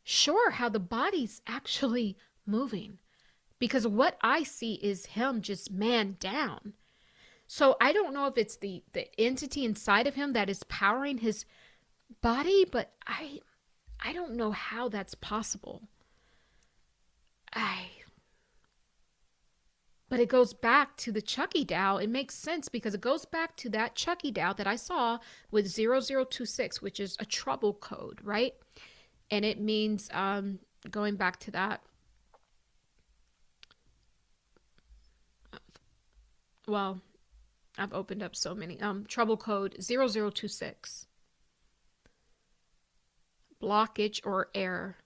sure how the body's actually moving, because what I see is him just man down. So I don't know if it's the entity inside of him that is powering his body, but I don't know how that's possible. But it goes back to the Chucky doll. It makes sense because it goes back to that Chucky doll that I saw with 0026, which is a trouble code, right? And it means, going back to that, well, I've opened up so many. Trouble code 0026. Blockage or error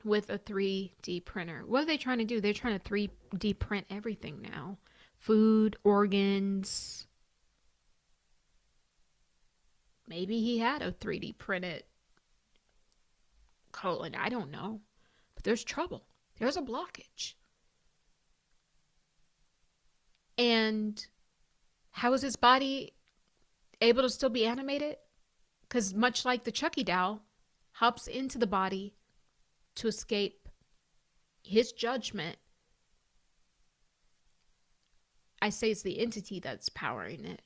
with a 3D printer. What are they trying to do? They're trying to 3D print everything now. Food, organs. Maybe he had a 3D printed colon. I don't know. But there's trouble. There's a blockage. And how is his body able to still be animated? Because much like the Chucky doll, hops into the body to escape his judgment. I say it's the entity that's powering it.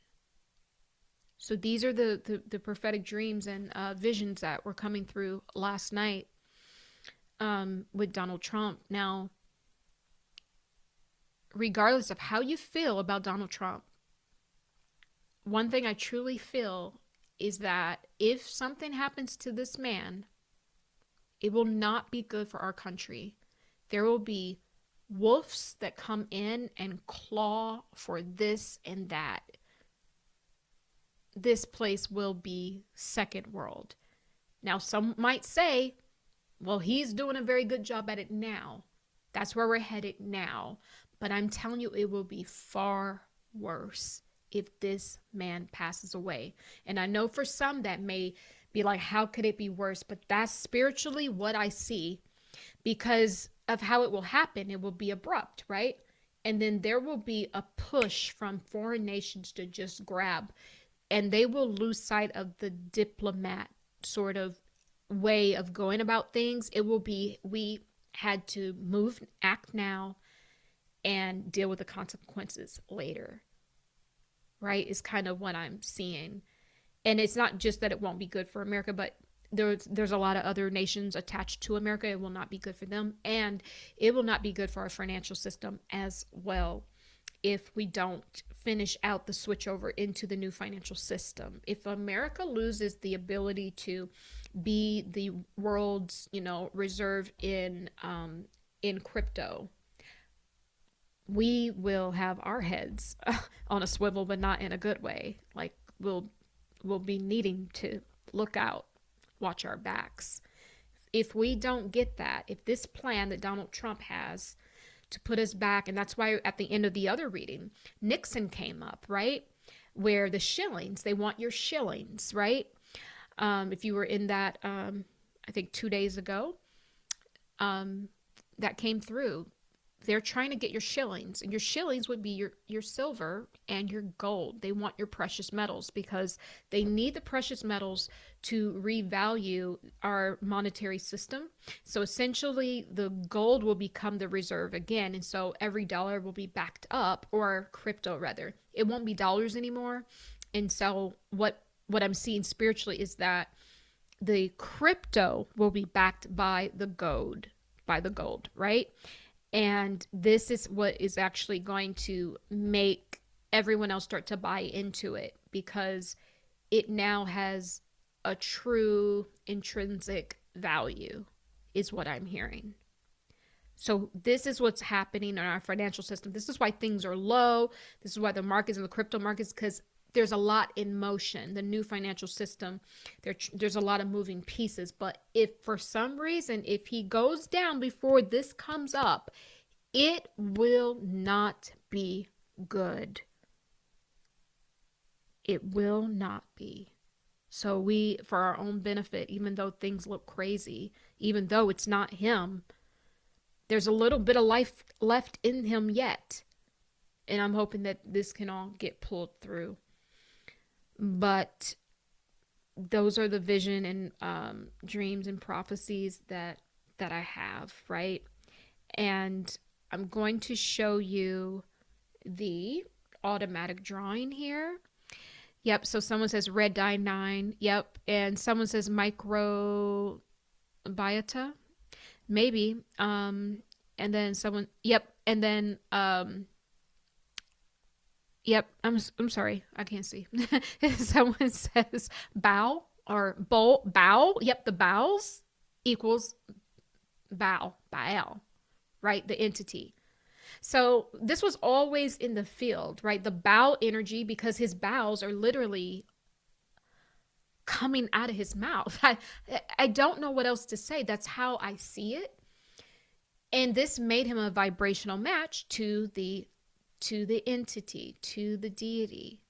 So these are the prophetic dreams and visions that were coming through last night with Donald Trump. Now, regardless of how you feel about Donald Trump, one thing I truly feel is that if something happens to this man, it will not be good for our country. There will be wolves that come in and claw for this and that. This place will be second world. Now, some might say, well, he's doing a very good job at it now. That's where we're headed now. But I'm telling you, it will be far worse if this man passes away. And I know for some that may be like, how could it be worse? But that's spiritually what I see, because of how it will happen. It will be abrupt, right? And then there will be a push from foreign nations to just grab, and they will lose sight of the diplomat sort of way of going about things. It will be, we had to move, act now, and deal with the consequences later, right? Is kind of what I'm seeing. And it's not just that it won't be good for America, but there's a lot of other nations attached to America. It will not be good for them. And it will not be good for our financial system as well if we don't finish out the switch over into the new financial system. If America loses the ability to be the world's, reserve in crypto, we will have our heads on a swivel, but not in a good way. Like we'll be needing to look out, watch our backs. If we don't get that, if this plan that Donald Trump has to put us back, and that's why at the end of the other reading, Nixon came up, right? Where the shillings, they want your shillings, right? If you were in that, I think 2 days ago, that came through. They're trying to get your shillings, and your shillings would be your silver and your gold. They want your precious metals because they need the precious metals to revalue our monetary system. So essentially the gold will become the reserve again. And so every dollar will be backed up, or crypto rather. It won't be dollars anymore. And so what I'm seeing spiritually is that the crypto will be backed by the gold, right? And this is what is actually going to make everyone else start to buy into it, because it now has a true intrinsic value, is what I'm hearing. So this is what's happening in our financial system. This is why things are low. This is why the markets and the crypto markets, because there's a lot in motion. The new financial system, there's a lot of moving pieces. But if for some reason, if he goes down before this comes up, it will not be good. It will not be. So we, for our own benefit, even though things look crazy, even though it's not him, there's a little bit of life left in him yet. And I'm hoping that this can all get pulled through. But those are the vision and dreams and prophecies that I have, right? And I'm going to show you the automatic drawing here. Yep, so someone says red dye 9. Yep, and someone says microbiota. Maybe. And then someone, yep, and then yep, I'm sorry, I can't see. Someone says bow or bow. Yep, the bowels equals bow, right? The entity. So this was always in the field, right? The bowel energy, because his bowels are literally coming out of his mouth. I don't know what else to say. That's how I see it. And this made him a vibrational match to the entity, to the deity.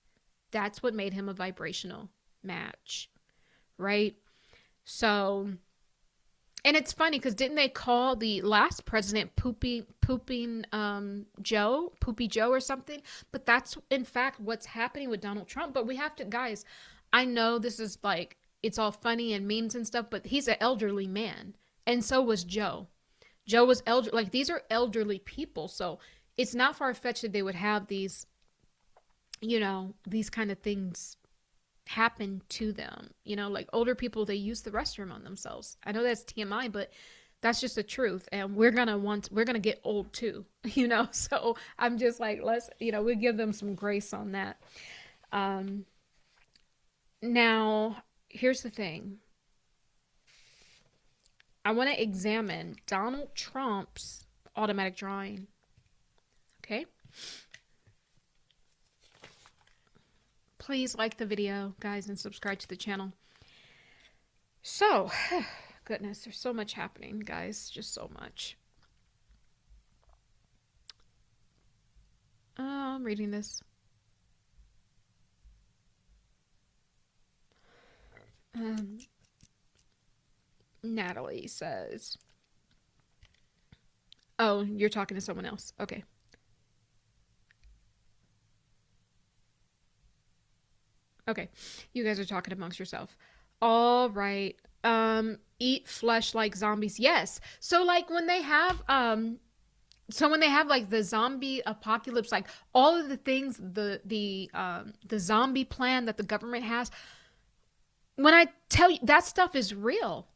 That's what made him a vibrational match, right? So, and it's funny because didn't they call the last president Poopy Joe or something? But that's in fact what's happening with Donald Trump. But we have to, guys, I know this is like, it's all funny and memes and stuff, but he's an elderly man. And so was Joe. Joe was elderly. Like, these are elderly people. So it's not far-fetched that they would have these, you know, these kind of things happen to them. You know, like older people, they use the restroom on themselves. I know that's TMI, but that's just the truth. And we're going to get old too, you know? So I'm just like, let's, you know, we give them some grace on that. Now, here's the thing. I want to examine Donald Trump's automatic drawing. Okay. Please like the video, guys, and subscribe to the channel. So, goodness, there's so much happening, guys. Just so much. I'm reading this. Natalie says, oh, you're talking to someone else. Okay. Okay. You guys are talking amongst yourself. All right. Eat flesh like zombies. Yes. So like when they have like the zombie apocalypse, like all of the things, the zombie plan that the government has, when I tell you that stuff is real,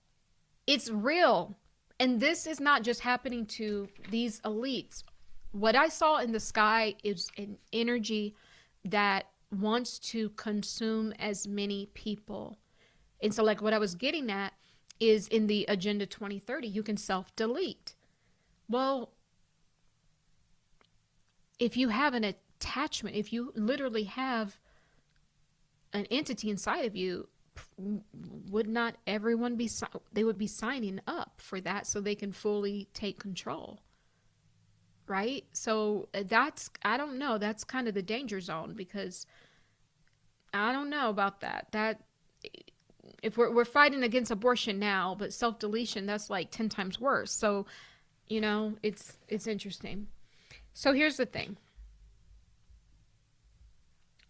it's real. And this is not just happening to these elites. What I saw in the sky is an energy that wants to consume as many people. And so like what I was getting at is in the Agenda 2030, you can self-delete. Well, if you have an attachment, if you literally have an entity inside of you, would not everyone be, they would be signing up for that so they can fully take control, right? So that's, I don't know, that's kind of the danger zone, because I don't know about that. That if we're fighting against abortion now, but self-deletion, that's like 10 times worse. So, you know, it's interesting. So here's the thing.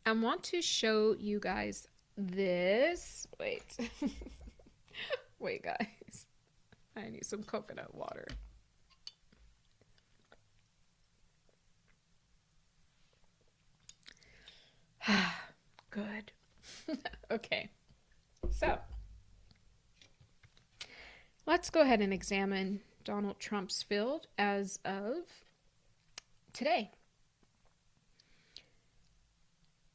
I want to show you guys this. Wait. Wait, guys. I need some coconut water. Good. Okay. So, let's go ahead and examine Donald Trump's field as of today.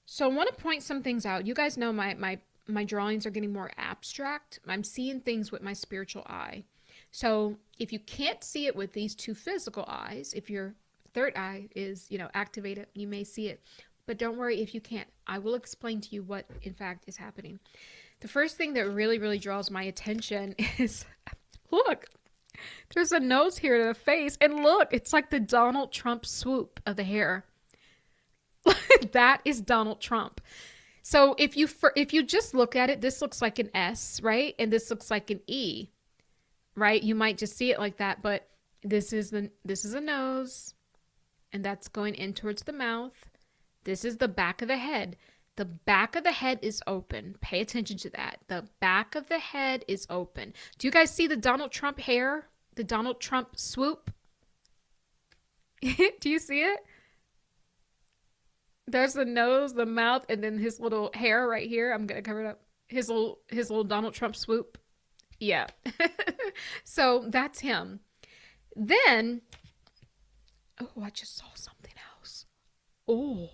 So I want to point some things out. You guys know my drawings are getting more abstract. I'm seeing things with my spiritual eye. So if you can't see it with these two physical eyes, if your third eye is, you know, activated, you may see it. But don't worry if you can't. I will explain to you what, in fact, is happening. The first thing that really, really draws my attention is, look, there's a nose here to the face. And look, it's like the Donald Trump swoop of the hair. That is Donald Trump. So if you just look at it, this looks like an S, right? And this looks like an E, right? You might just see it like that, but this is a nose, and that's going in towards the mouth. This is the back of the head. The back of the head is open. Pay attention to that. The back of the head is open. Do you guys see the Donald Trump hair? The Donald Trump swoop? Do you see it? There's the nose, the mouth, and then his little hair right here. I'm gonna cover it up. His little Donald Trump swoop. Yeah. So that's him. Then, oh, I just saw something else. Oh,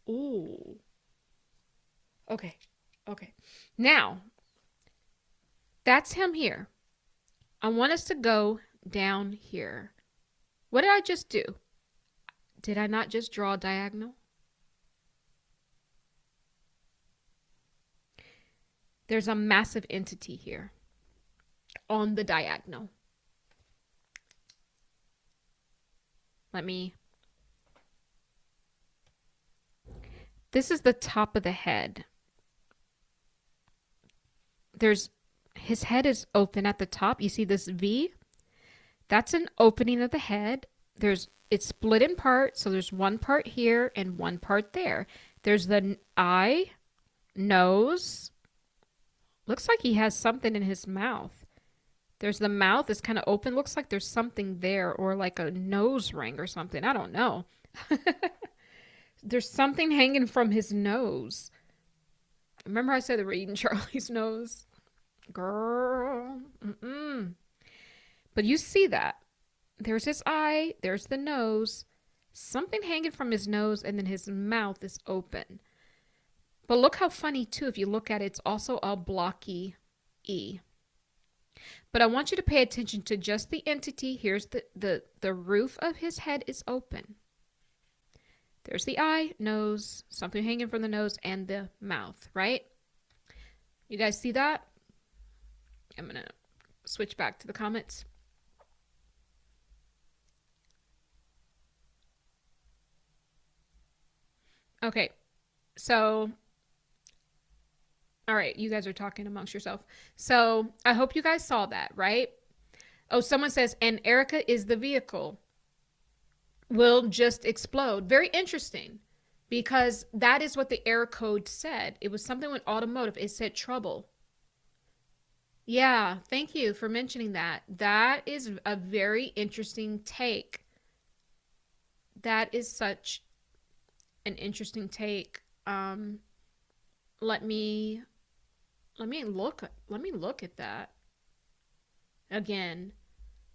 oh. Okay. Okay. Now, that's him here. I want us to go down here. What did I just do? Did I not just draw a diagonal? There's a massive entity here on the diagonal. This is the top of the head. His head is open at the top. You see this V? That's an opening of the head. It's split in parts, so there's one part here and one part there. There's the eye, nose. Looks like he has something in his mouth. There's the mouth is kind of open. Looks like there's something there, or like a nose ring or something. I don't know. There's something hanging from his nose. Remember I said they were eating Charlie's nose? Girl. But you see that. There's his eye. There's the nose. Something hanging from his nose, and then his mouth is open. But look how funny, too. If you look at it, it's also a blocky E. But I want you to pay attention to just the entity. Here's the roof of his head is open. There's the eye, nose, something hanging from the nose, and the mouth, right? You guys see that? I'm going to switch back to the comments. Okay, so, all right, you guys are talking amongst yourself. So I hope you guys saw that, right? Oh, someone says, and Erika is the vehicle. Will just explode. Very interesting, because that is what the error code said. It was something with automotive. It said trouble. Yeah, thank you for mentioning that. That is a very interesting take. That is such an interesting take. Let me look at that again.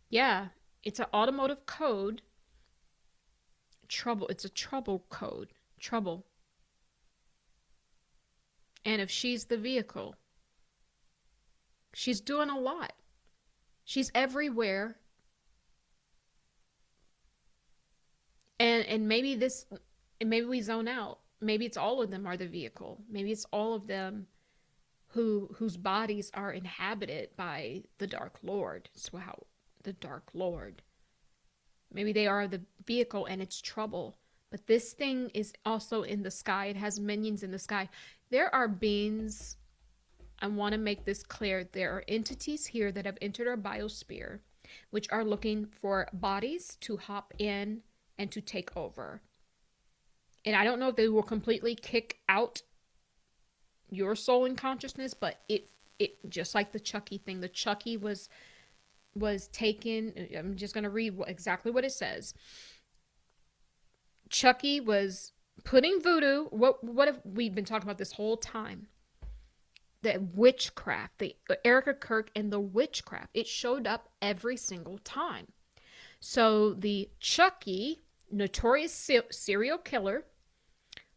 Yeah, it's an automotive code. Trouble. It's a trouble code. Trouble. And if she's the vehicle, she's doing a lot. She's everywhere. And maybe maybe we zone out. Maybe it's all of them are the vehicle. Maybe it's all of them whose bodies are inhabited by the Dark Lord. So how the Dark Lord. Maybe they are the vehicle and it's trouble. But this thing is also in the sky. It has minions in the sky. There are beings, I want to make this clear, there are entities here that have entered our biosphere, which are looking for bodies to hop in and to take over. And I don't know if they will completely kick out your soul and consciousness, but it just like the Chucky thing. The Chucky was taken. I'm just going to read exactly what it says. Chucky was putting voodoo. What have we been talking about this whole time? The witchcraft, the Erika Kirk and the witchcraft. It showed up every single time. So the Chucky, notorious serial killer,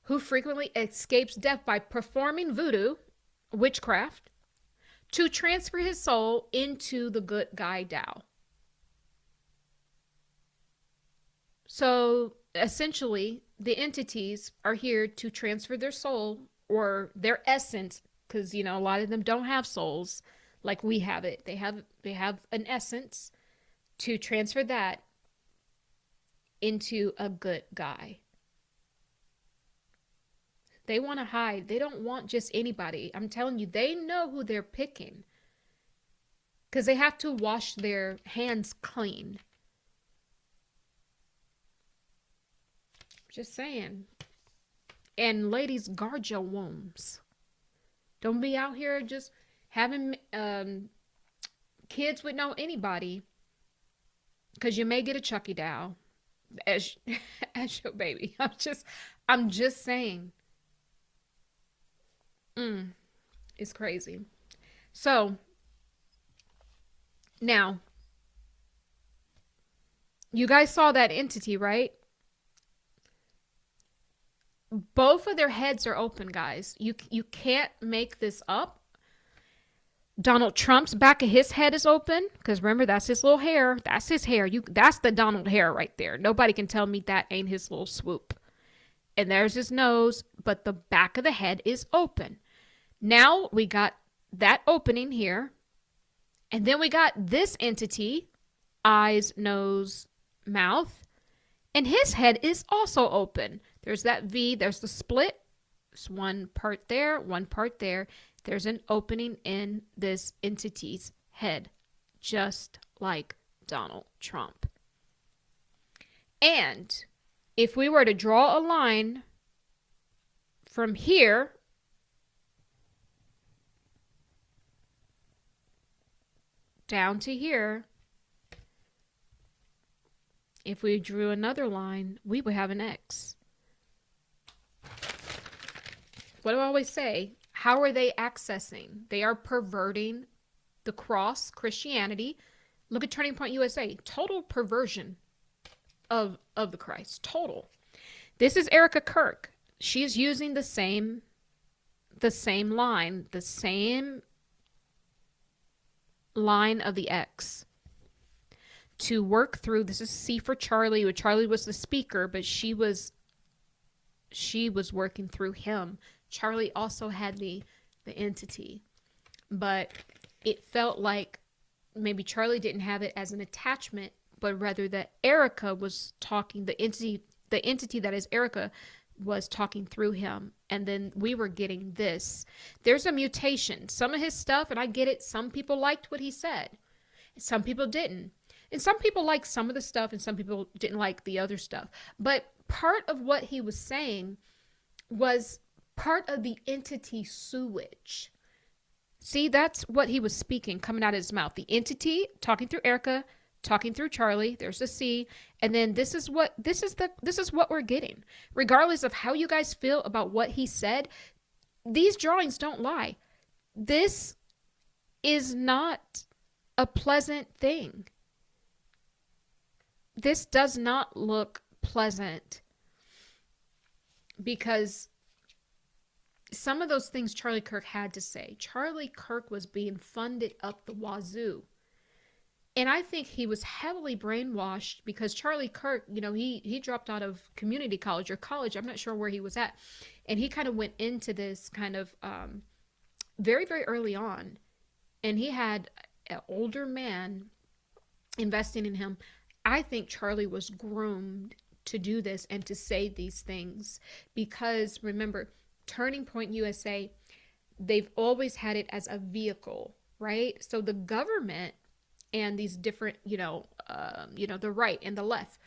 who frequently escapes death by performing voodoo, witchcraft, to transfer his soul into the good guy Tao. So essentially, the entities are here to transfer their soul or their essence, because a lot of them don't have souls like we have it. They have an essence, to transfer that into a good guy. They want to hide. They don't want just anybody. I'm telling you, they know who they're picking because they have to wash their hands clean. Just saying. And ladies, guard your wombs. Don't be out here just having kids with no anybody, because you may get a Chucky doll as as your baby. I'm just saying. It's crazy. So now, you guys saw that entity, right? Both of their heads are open, guys. You can't make this up. Donald Trump's back of his head is open, because remember, that's his little hair. That's his hair. That's the Donald hair right there. Nobody can tell me that ain't his little swoop. And there's his nose, but the back of the head is open. Now we got that opening here. And then we got this entity, eyes, nose, mouth. And his head is also open. There's that V, there's the split. There's one part there, one part there. There's an opening in this entity's head, just like Donald Trump. And if we were to draw a line from here down to here, if we drew another line, we would have an X. What do I always say? How are they accessing? They are perverting the cross, Christianity. Look at Turning Point USA. Total perversion of the Christ. Total. This is Erika Kirk. She's using the same line, the same line of the X to work through. This is C for Charlie. Charlie was the speaker, but she was working through him. Charlie also had the entity, but it felt like maybe Charlie didn't have it as an attachment, but rather that Erika was talking, the entity that is Erika was talking through him. And then we were getting this. There's a mutation. Some of his stuff, and I get it, some people liked what he said. Some people didn't. And some people liked some of the stuff and some people didn't like the other stuff. But part of what he was saying was part of the entity sewage. See, that's what he was speaking, coming out of his mouth. The entity talking through Erika, talking through Charlie. There's a C, and then this is what we're getting. Regardless of how you guys feel about what he said, these drawings don't lie. This is not a pleasant thing. This does not look pleasant, because some of those things Charlie Kirk had to say. Charlie Kirk was being funded up the wazoo. And I think he was heavily brainwashed, because Charlie Kirk, he dropped out of community college or college. I'm not sure where he was at. And he kind of went into this kind of very, very early on. And he had an older man investing in him. I think Charlie was groomed to do this and to say these things, because remember, Turning Point USA, they've always had it as a vehicle, right? So the government and these different, the right and the left,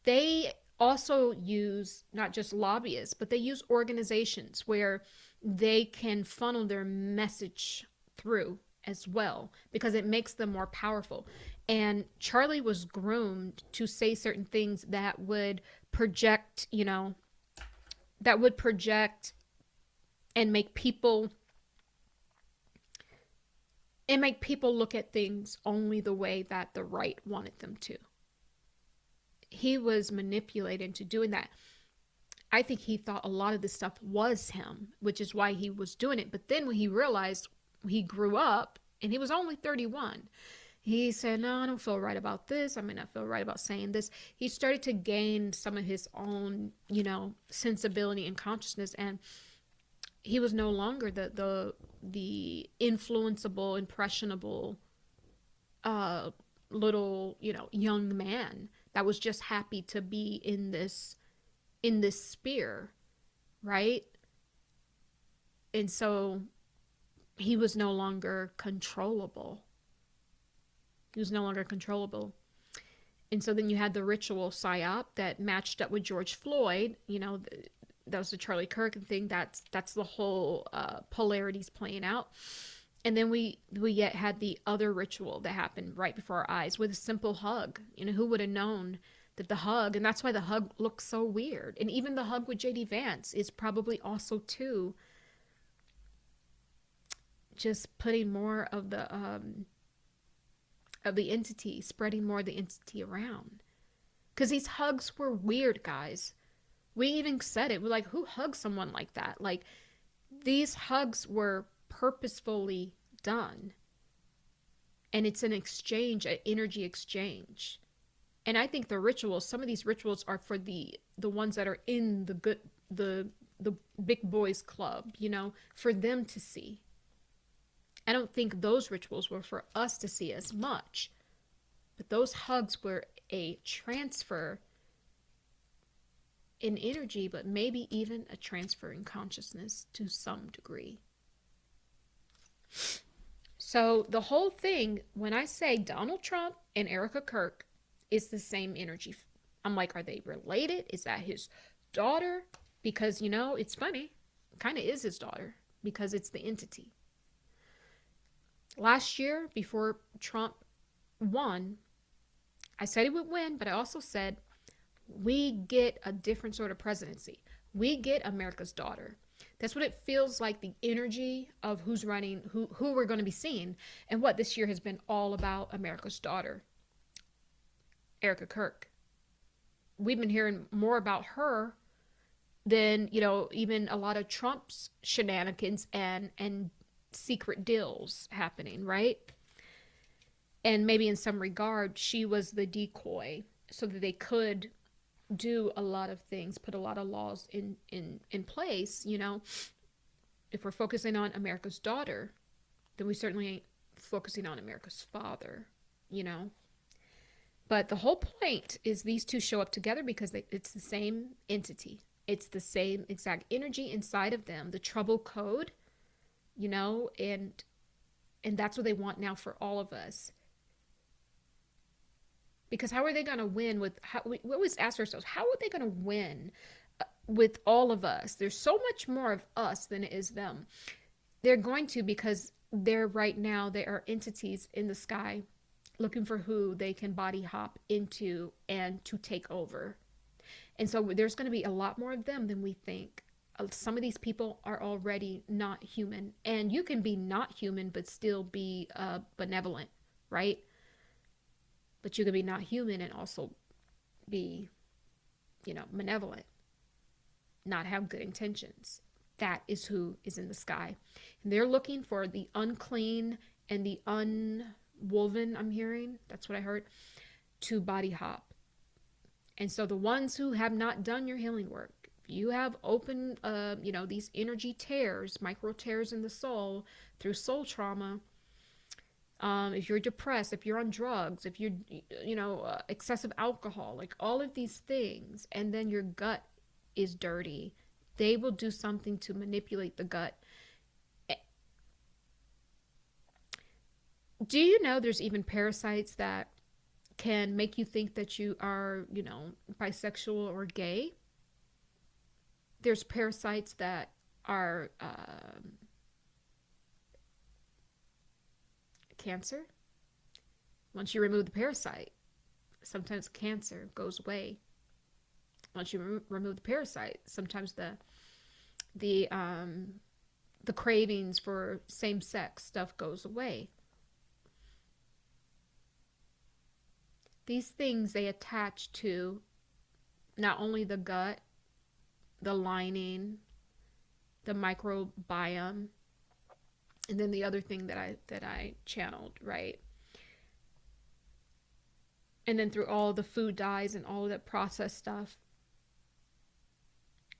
they also use not just lobbyists, but they use organizations where they can funnel their message through as well, because it makes them more powerful. And Charlie was groomed to say certain things that would project, and make people look at things only the way that the right wanted them to. He was manipulated into doing that. I think he thought a lot of this stuff was him, which is why he was doing it. But then when he realized, he grew up, and he was only 31, he said, no, I don't feel right about this. I may not feel right about saying this. He started to gain some of his own, sensibility and consciousness, and he was no longer the influenceable, impressionable, little, young man that was just happy to be in this sphere, right? And so he was no longer controllable. He was no longer controllable. And so then you had the ritual psyop that matched up with George Floyd. You know, that was the Charlie Kirk thing. That's the whole polarities playing out. And then we yet had the other ritual that happened right before our eyes with a simple hug. You know, who would have known that the hug, and that's why the hug looks so weird. And even the hug with JD Vance is probably also too just putting more of the entity, spreading more of the entity around. Because these hugs were weird, guys. We even said it. We're like, who hugs someone like that? Like, these hugs were purposefully done. And it's an exchange, an energy exchange. And I think the rituals, some of these rituals are for the ones that are in the big boys club, you know, for them to see. I don't think those rituals were for us to see as much. But those hugs were a transfer in energy, but maybe even a transfer in consciousness to some degree. So the whole thing, when I say Donald Trump and Erika Kirk, is the same energy. I'm like, are they related? Is that his daughter? Because, you know, it's funny. It kind of is his daughter because it's the entity. Last year, before Trump won, I said he would win, but I also said we get a different sort of presidency. We get America's daughter. That's what it feels like, the energy of who's running, who we're going to be seeing. And what this year has been all about America's daughter, Erika Kirk. We've been hearing more about her than, you know, even a lot of Trump's shenanigans and secret deals happening, right? And maybe in some regard, she was the decoy so that they could do a lot of things, put a lot of laws in place. You know, if we're focusing on America's daughter, then we certainly ain't focusing on America's father, you know. But the whole point is these two show up together because it's the same entity. It's the same exact energy inside of them, the trouble code, you know, and that's what they want now for all of us. Because how are they going to win with, we always ask ourselves, how are they going to win with all of us? There's so much more of us than it is them. They're going to, because they're right now, they are entities in the sky looking for who they can body hop into and to take over. And so there's going to be a lot more of them than we think. Some of these people are already not human. And you can be not human, but still be benevolent, right? But you can be not human and also be, you know, malevolent, not have good intentions. That is who is in the sky. And they're looking for the unclean and the unwoven, I'm hearing, that's what I heard, to body hop. And so the ones who have not done your healing work, if you have open, you know, these energy tears, micro tears in the soul through soul trauma, if you're depressed, if you're on drugs, if you're, you know, excessive alcohol, like all of these things, and then your gut is dirty, they will do something to manipulate the gut. Do you know there's even parasites that can make you think that you are, you know, bisexual or gay? There's parasites that are cancer. Once you remove the parasite, sometimes cancer goes away. Once you remove the parasite, sometimes the cravings for same-sex stuff goes away. These things, they attach to not only the gut, the lining, the microbiome, and then the other thing that I channeled, right? And then through all the food dyes and all of that processed stuff,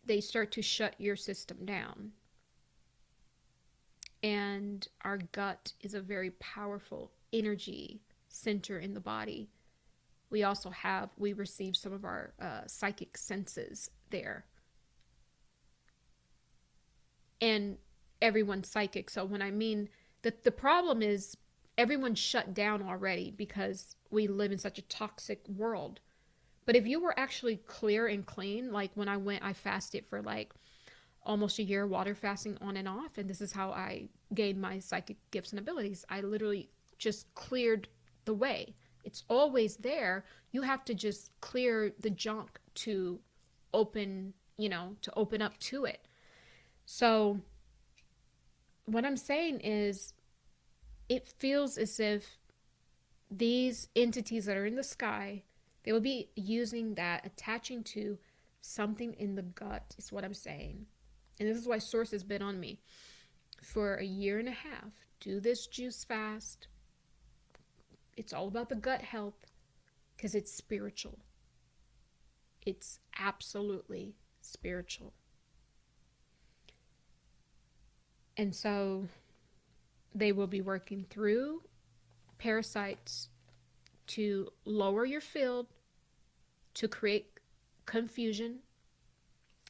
they start to shut your system down. And our gut is a very powerful energy center in the body. We receive some of our psychic senses there. And everyone's psychic. So when I mean that, the problem is everyone's shut down already because we live in such a toxic world. But if you were actually clear and clean, like when I went, I fasted for like almost a year, water fasting on and off. And this is how I gained my psychic gifts and abilities. I literally just cleared the way. It's always there. You have to just clear the junk to open, to open up to it. So what I'm saying is, it feels as if these entities that are in the sky, they will be using that, attaching to something in the gut, is what I'm saying. And this is why Source has been on me for a year and a half. Do this juice fast. It's all about the gut health because it's spiritual. It's absolutely spiritual. And so they will be working through parasites to lower your field, to create confusion,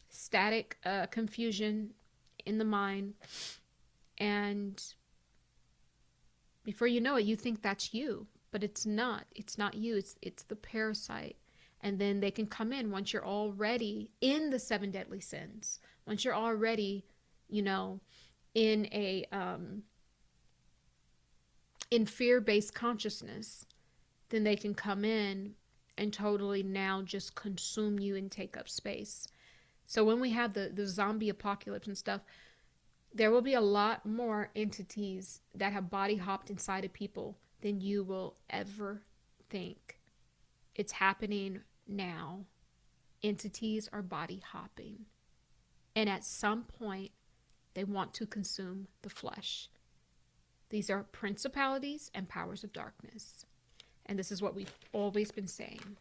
static confusion in the mind. And before you know it, you think that's you, but it's not. It's not you. It's the parasite. And then they can come in once you're already in the 7 deadly sins. Once you're already, in a in fear-based consciousness, then they can come in and totally now just consume you and take up space. So when we have the zombie apocalypse and stuff, there will be a lot more entities that have body hopped inside of people than you will ever think. It's happening now. Entities are body hopping. And at some point, they want to consume the flesh. These are principalities and powers of darkness. And this is what we've always been saying.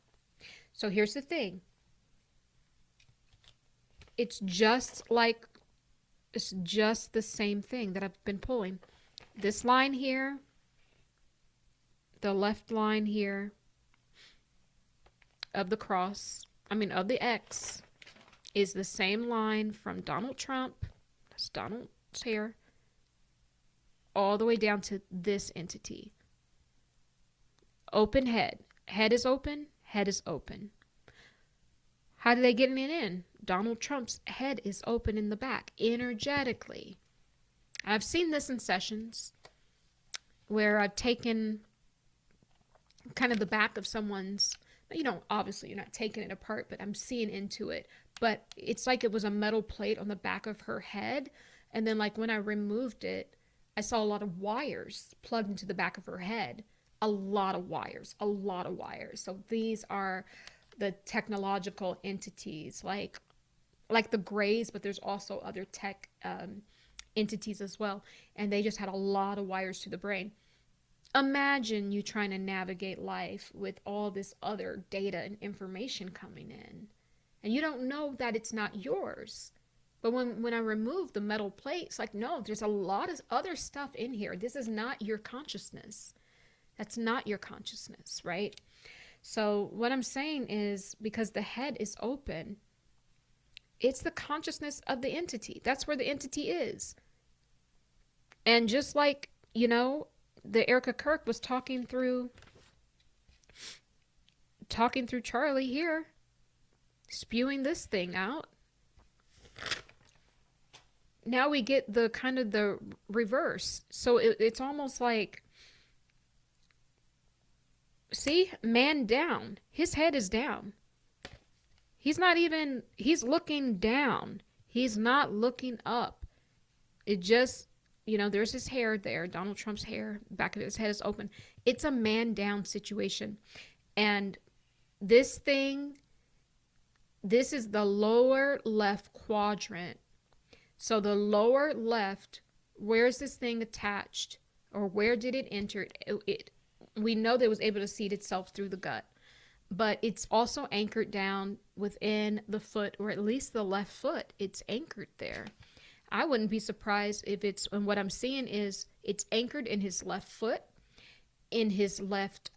So here's the thing. It's just the same thing that I've been pulling. This line here, the left line here of the cross, of the X, is the same line from Donald Trump, that's Donald's hair, all the way down to this entity. Open head. Head is open. Head is open. How do they get it in? Donald Trump's head is open in the back, energetically. I've seen this in sessions where I've taken kind of the back of someone's, obviously you're not taking it apart, but I'm seeing into it. But it's like it was a metal plate on the back of her head. And then like when I removed it, I saw a lot of wires plugged into the back of her head. A lot of wires. So these are the technological entities, like the Greys, but there's also other tech entities as well. And they just had a lot of wires to the brain. Imagine you trying to navigate life with all this other data and information coming in. And you don't know that it's not yours. But when I remove the metal plate, it's like, no, there's a lot of other stuff in here. This is not your consciousness. That's not your consciousness, right? So what I'm saying is, because the head is open, it's the consciousness of the entity. That's where the entity is. And just like, the Erika Kirk was talking through Charlie here, spewing this thing out. Now we get the kind of the reverse. So it's almost like, see, man down. His head is down. He's looking down. He's not looking up. It just, there's his hair there, Donald Trump's hair, back of his head is open. It's a man down situation. And this is the lower left quadrant. So the lower left, where's this thing attached? Or where did it enter? We know that it was able to seed itself through the gut. But it's also anchored down within the foot, or at least the left foot. It's anchored there. I wouldn't be surprised if and what I'm seeing is it's anchored in his left foot, in his left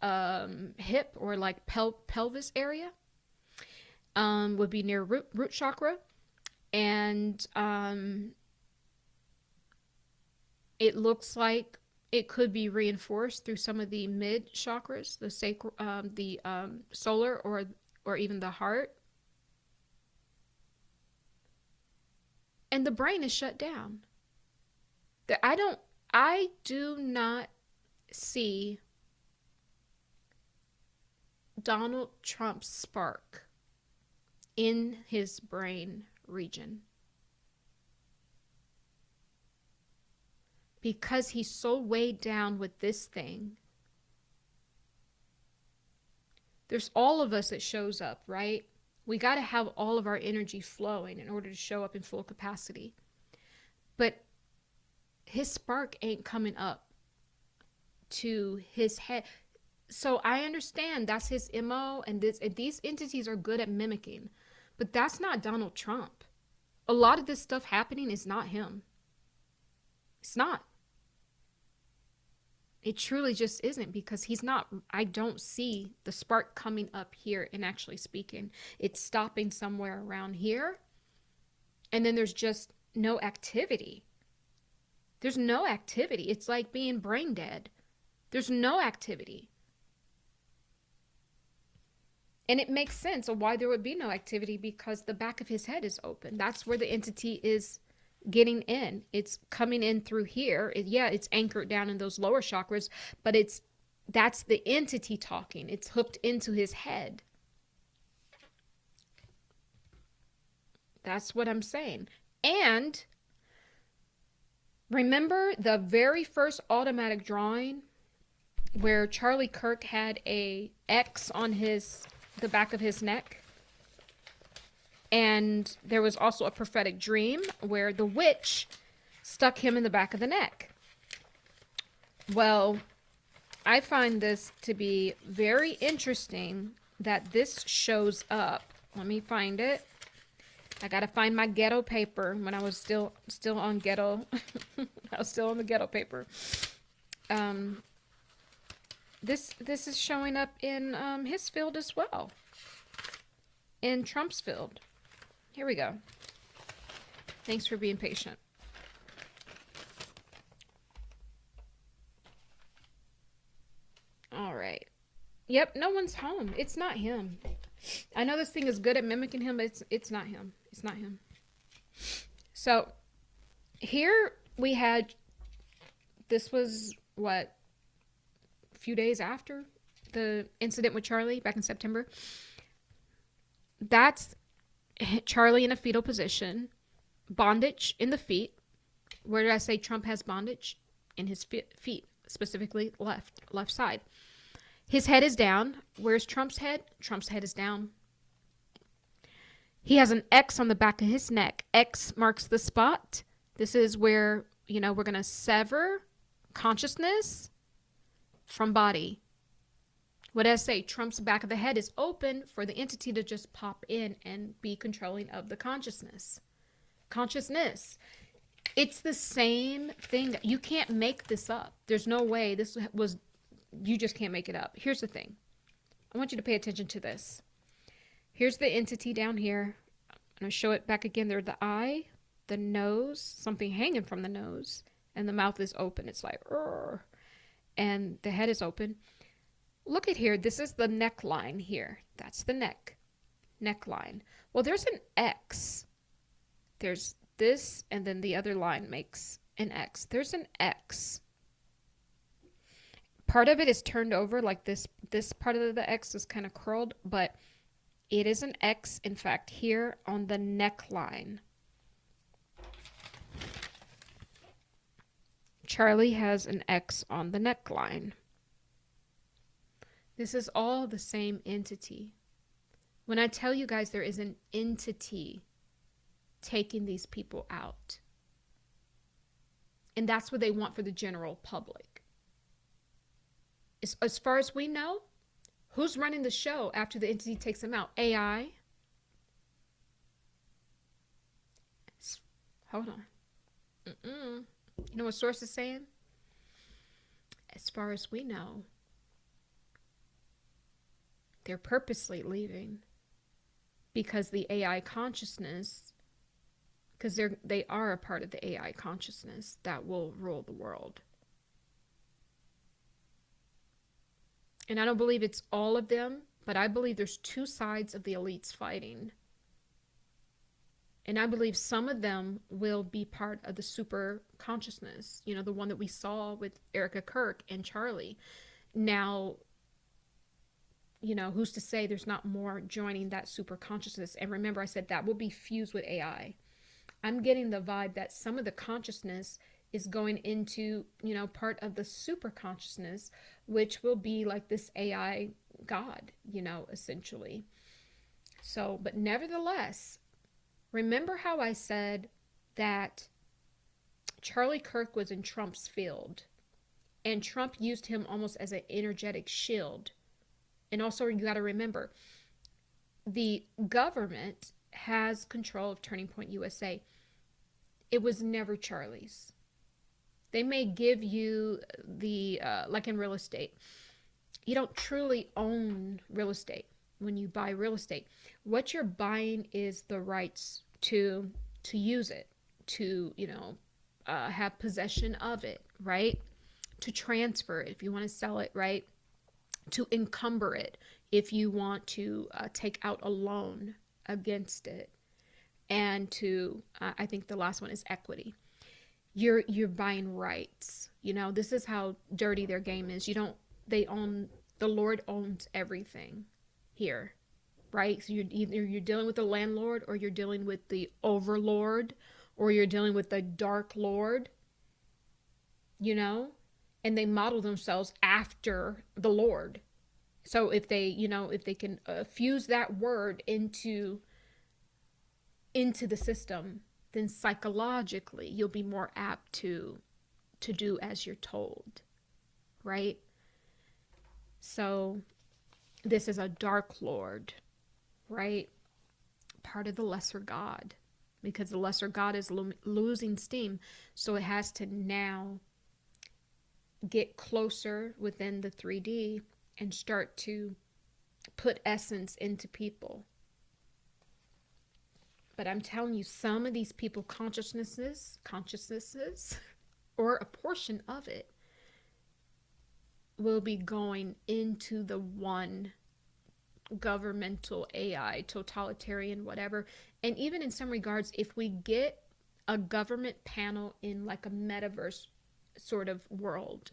hip, or like pelvis area, would be near root chakra. And It looks like it could be reinforced through some of the mid chakras, the sacral, the solar, or even the heart. And the brain is shut down. I do not see Donald Trump's spark in his brain region, because he's so weighed down with this thing. There's all of us that shows up, right? We got to have all of our energy flowing in order to show up in full capacity. But his spark ain't coming up to his head. So I understand that's his MO, and these entities are good at mimicking. But that's not Donald Trump. A lot of this stuff happening is not him. It's not. It truly just isn't, because he's not. I don't see the spark coming up here and actually speaking. It's stopping somewhere around here. And then there's just no activity. There's no activity. It's like being brain dead. There's no activity. And it makes sense of why there would be no activity, because the back of his head is open. That's where the entity is getting in. It's coming in through here. It's anchored down in those lower chakras, but that's the entity talking. It's hooked into his head. That's what I'm saying. And remember the very first automatic drawing where Charlie Kirk had a X on the back of his neck? And there was also a prophetic dream where the witch stuck him in the back of the neck. Well, I find this to be very interesting that this shows up. Let me find it. I gotta find my ghetto paper when I was still on ghetto. I was still on the ghetto paper. This is showing up in his field as well. In Trump's field. Here we go. Thanks for being patient. All right. Yep, no one's home. It's not him. I know this thing is good at mimicking him, but it's not him. It's not him. So here we had, this was what, a few days after the incident with Charlie back in September. That's Charlie in a fetal position, bondage in the feet. Where did I say Trump has bondage? In his feet, specifically left side. His head is down. Where's Trump's head? Trump's head is down. He has an X on the back of his neck. X marks the spot. This is where, we're going to sever consciousness from body. What did I say? Trump's back of the head is open for the entity to just pop in and be controlling of the consciousness. It's the same thing. You can't make this up. There's no way you just can't make it up. Here's the thing. I want you to pay attention to this. Here's the entity down here. I'm going to show it back again. There's the eye, the nose, something hanging from the nose, and the mouth is open. It's like, and the head is open. Look at here. This is the neckline here. That's the neckline. Well, there's an X. There's this, and then the other line makes an X. There's an X. Part of it is turned over, like this part of the X is kind of curled, but it is an X, in fact, here on the neckline. Charlie has an X on the neckline. This is all the same entity. When I tell you guys there is an entity taking these people out, and that's what they want for the general public. As far as we know, who's running the show after the entity takes them out? AI? Hold on. You know what source is saying? As far as we know, they're purposely leaving because the AI consciousness because they are a part of the AI consciousness that will rule the world. And I don't believe it's all of them, but I believe there's two sides of the elites fighting. And I believe some of them will be part of the super consciousness, you know, the one that we saw with Erika Kirk and Charlie. Now, you know, who's to say there's not more joining that super consciousness? And remember, I said that will be fused with AI. I'm getting the vibe that some of the consciousness is going into, you know, part of the super consciousness, which will be like this AI God, you know, essentially. So, but nevertheless, remember how I said that Charlie Kirk was in Trump's field and Trump used him almost as an energetic shield. And also, you got to remember, the government has control of Turning Point USA. It was never Charlie's. They may give you the, like in real estate, you don't truly own real estate when you buy real estate. What you're buying is the rights to use it, to, you know, have possession of it, right? To transfer it if you want to sell it, right? To encumber it if you want to take out a loan against it. And to, I think the last one is equity. You're buying rights. You know, this is how dirty their game is. They own, the Lord owns everything here, right? So you're dealing with the landlord, or you're dealing with the overlord, or you're dealing with the dark lord, you know, and they model themselves after the Lord. So if they, you know, if they can fuse that word into the system, then psychologically you'll be more apt to do as you're told, right? So this is a dark lord, right? Part of the lesser god, because the lesser god is losing steam. So it has to now get closer within the 3D and start to put essence into people. But I'm telling you, some of these people consciousnesses, or a portion of it, will be going into the one governmental AI, totalitarian, whatever. And even in some regards, if we get a government panel in like a metaverse sort of world,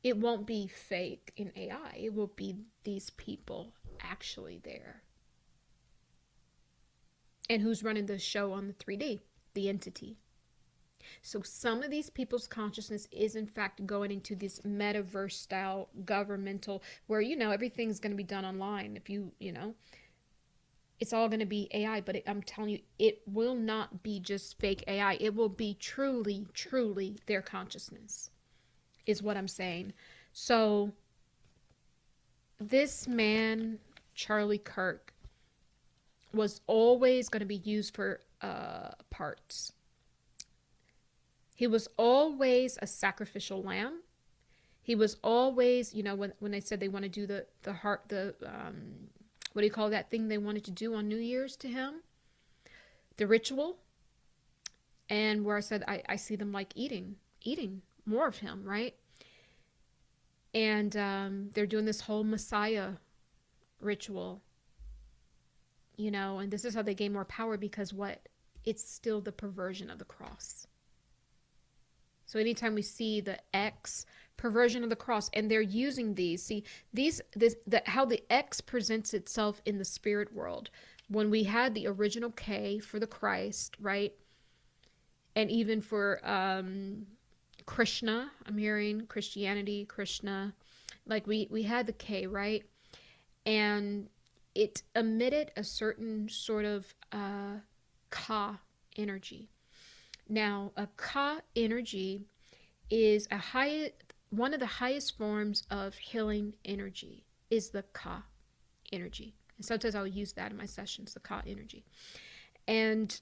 it won't be fake in AI. It will be these people actually there. And who's running the show on the 3D? The entity. So some of these people's consciousness is in fact going into this metaverse style governmental, where, you know, everything's going to be done online. If you know, it's all going to be AI, but I'm telling you, it will not be just fake AI. It will be truly, truly their consciousness, is what I'm saying. So this man, Charlie Kirk, was always going to be used for parts. He was always a sacrificial lamb. He was always, you know, when they said they want to do the what do you call that thing they wanted to do on New Year's to him? The ritual. And where I said, I see them like eating more of him, right? And they're doing this whole Messiah ritual, you know, and this is how they gain more power, because what? It's still the perversion of the cross. So anytime we see the X, perversion of the cross, and they're using these, see, how the X presents itself in the spirit world. When we had the original K for the Christ, right? And even for Krishna, I'm hearing Christianity, Krishna, like we had the K, right? And it emitted a certain sort of Ka energy. Now, a Ka energy is one of the highest forms of healing energy, is the Ka energy. And sometimes I'll use that in my sessions, the Ka energy. And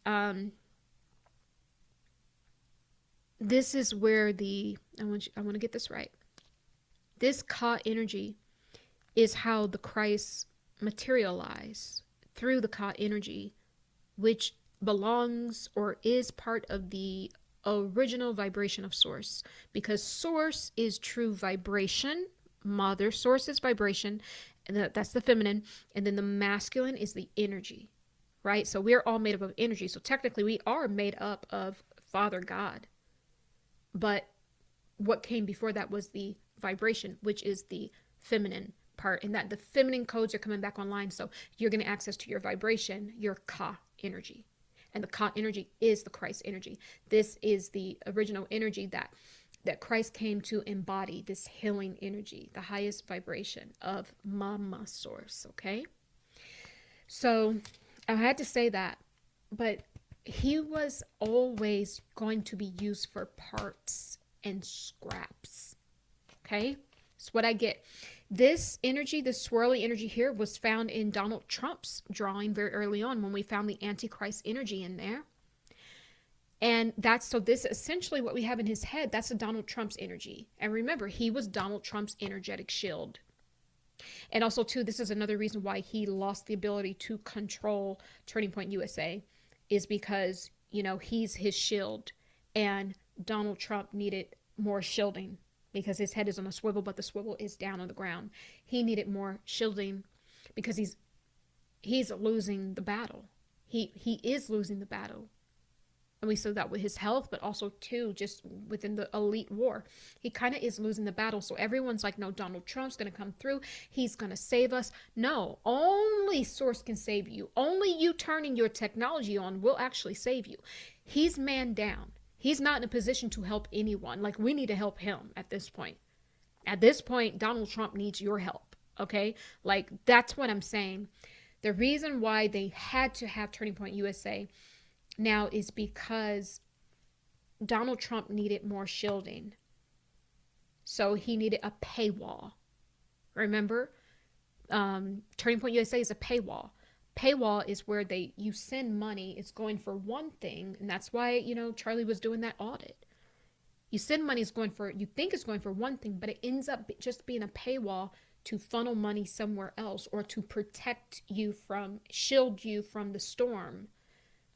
this is where I want to get this right. This Ka energy is how the Christ materialize through the Ka energy, which belongs or is part of the original vibration of source, because source is true vibration. Mother source is vibration, and that's the feminine, and then the masculine is the energy, right? So we're all made up of energy. So technically we are made up of Father God, but what came before that was the vibration, which is the feminine part, and that the feminine codes are coming back online. So you're going to access to your vibration, your Ka energy. And the Ka energy is the Christ energy. This is the original energy that Christ came to embody, this healing energy, the highest vibration of Mama Source, okay? So I had to say that, but he was always going to be used for parts and scraps, okay? That's what I get. This energy, this swirly energy here, was found in Donald Trump's drawing very early on when we found the Antichrist energy in there. And so this essentially what we have in his head, that's a Donald Trump's energy. And remember, he was Donald Trump's energetic shield. And also, too, this is another reason why he lost the ability to control Turning Point USA, is because, you know, he's his shield. And Donald Trump needed more shielding, because his head is on a swivel, but the swivel is down on the ground. He needed more shielding because he's losing the battle. He is losing the battle. And we saw that with his health, but also too, just within the elite war. He kind of is losing the battle. So everyone's like, no, Donald Trump's going to come through. He's going to save us. No, only Source can save you. Only you turning your technology on will actually save you. He's man down. He's not in a position to help anyone. Like, we need to help him at this point. At this point, Donald Trump needs your help, okay? Like, that's what I'm saying. The reason why they had to have Turning Point USA now is because Donald Trump needed more shielding. So he needed a paywall. Remember? Turning Point USA is a paywall. Paywall is where you send money. It's going for one thing, and that's why, you know, Charlie was doing that audit. You send money, you think it's going for one thing, but it ends up just being a paywall to funnel money somewhere else, or to protect you shield you from the storm.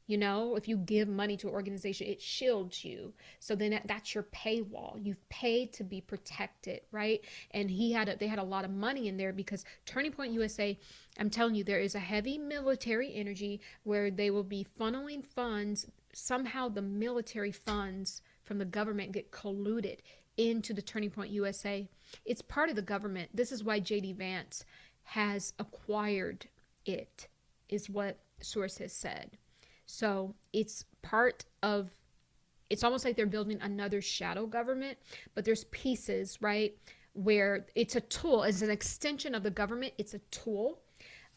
You know, if you give money to an organization, it shields you. So then that's your paywall. You've paid to be protected, right? And they had a lot of money in there, because Turning Point USA, I'm telling you, there is a heavy military energy where they will be funneling funds. Somehow the military funds from the government get colluded into the Turning Point USA. It's part of the government. This is why J.D. Vance has acquired it, is what Source has said. So it's almost like they're building another shadow government, but there's pieces, right, where it's a tool, as an extension of the government. It's a tool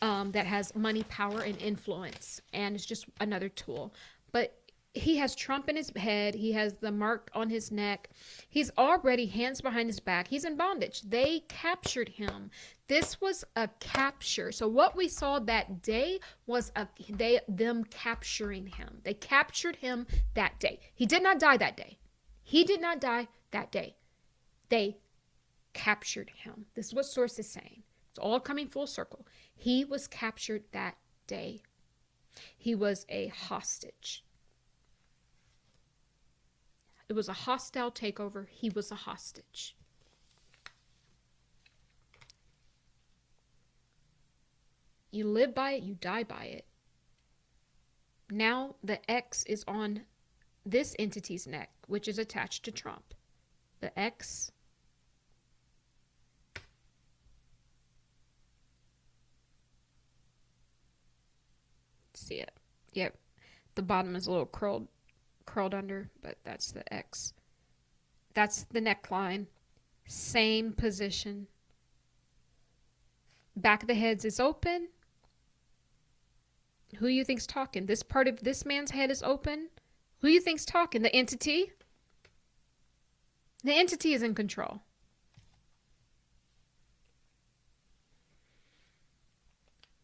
that has money, power, and influence, and it's just another tool. But he has Trump in his head. He has the mark on his neck. He's already hands behind his back. He's in bondage. They captured him. This was a capture. So what we saw that day was them capturing him. They captured him that day. He did not die that day. He did not die that day. They captured him. This is what Source is saying. It's all coming full circle. He was captured that day. He was a hostage. It was a hostile takeover. He was a hostage. You live by it, you die by it. Now the X is on this entity's neck, which is attached to Trump. The X. See it? Yep. The bottom is a little curled under, but that's the X. That's the neckline. Same position. Back of the heads is open. Who you think's talking? This part of this man's head is open. Who you think's talking? The entity? The entity is in control.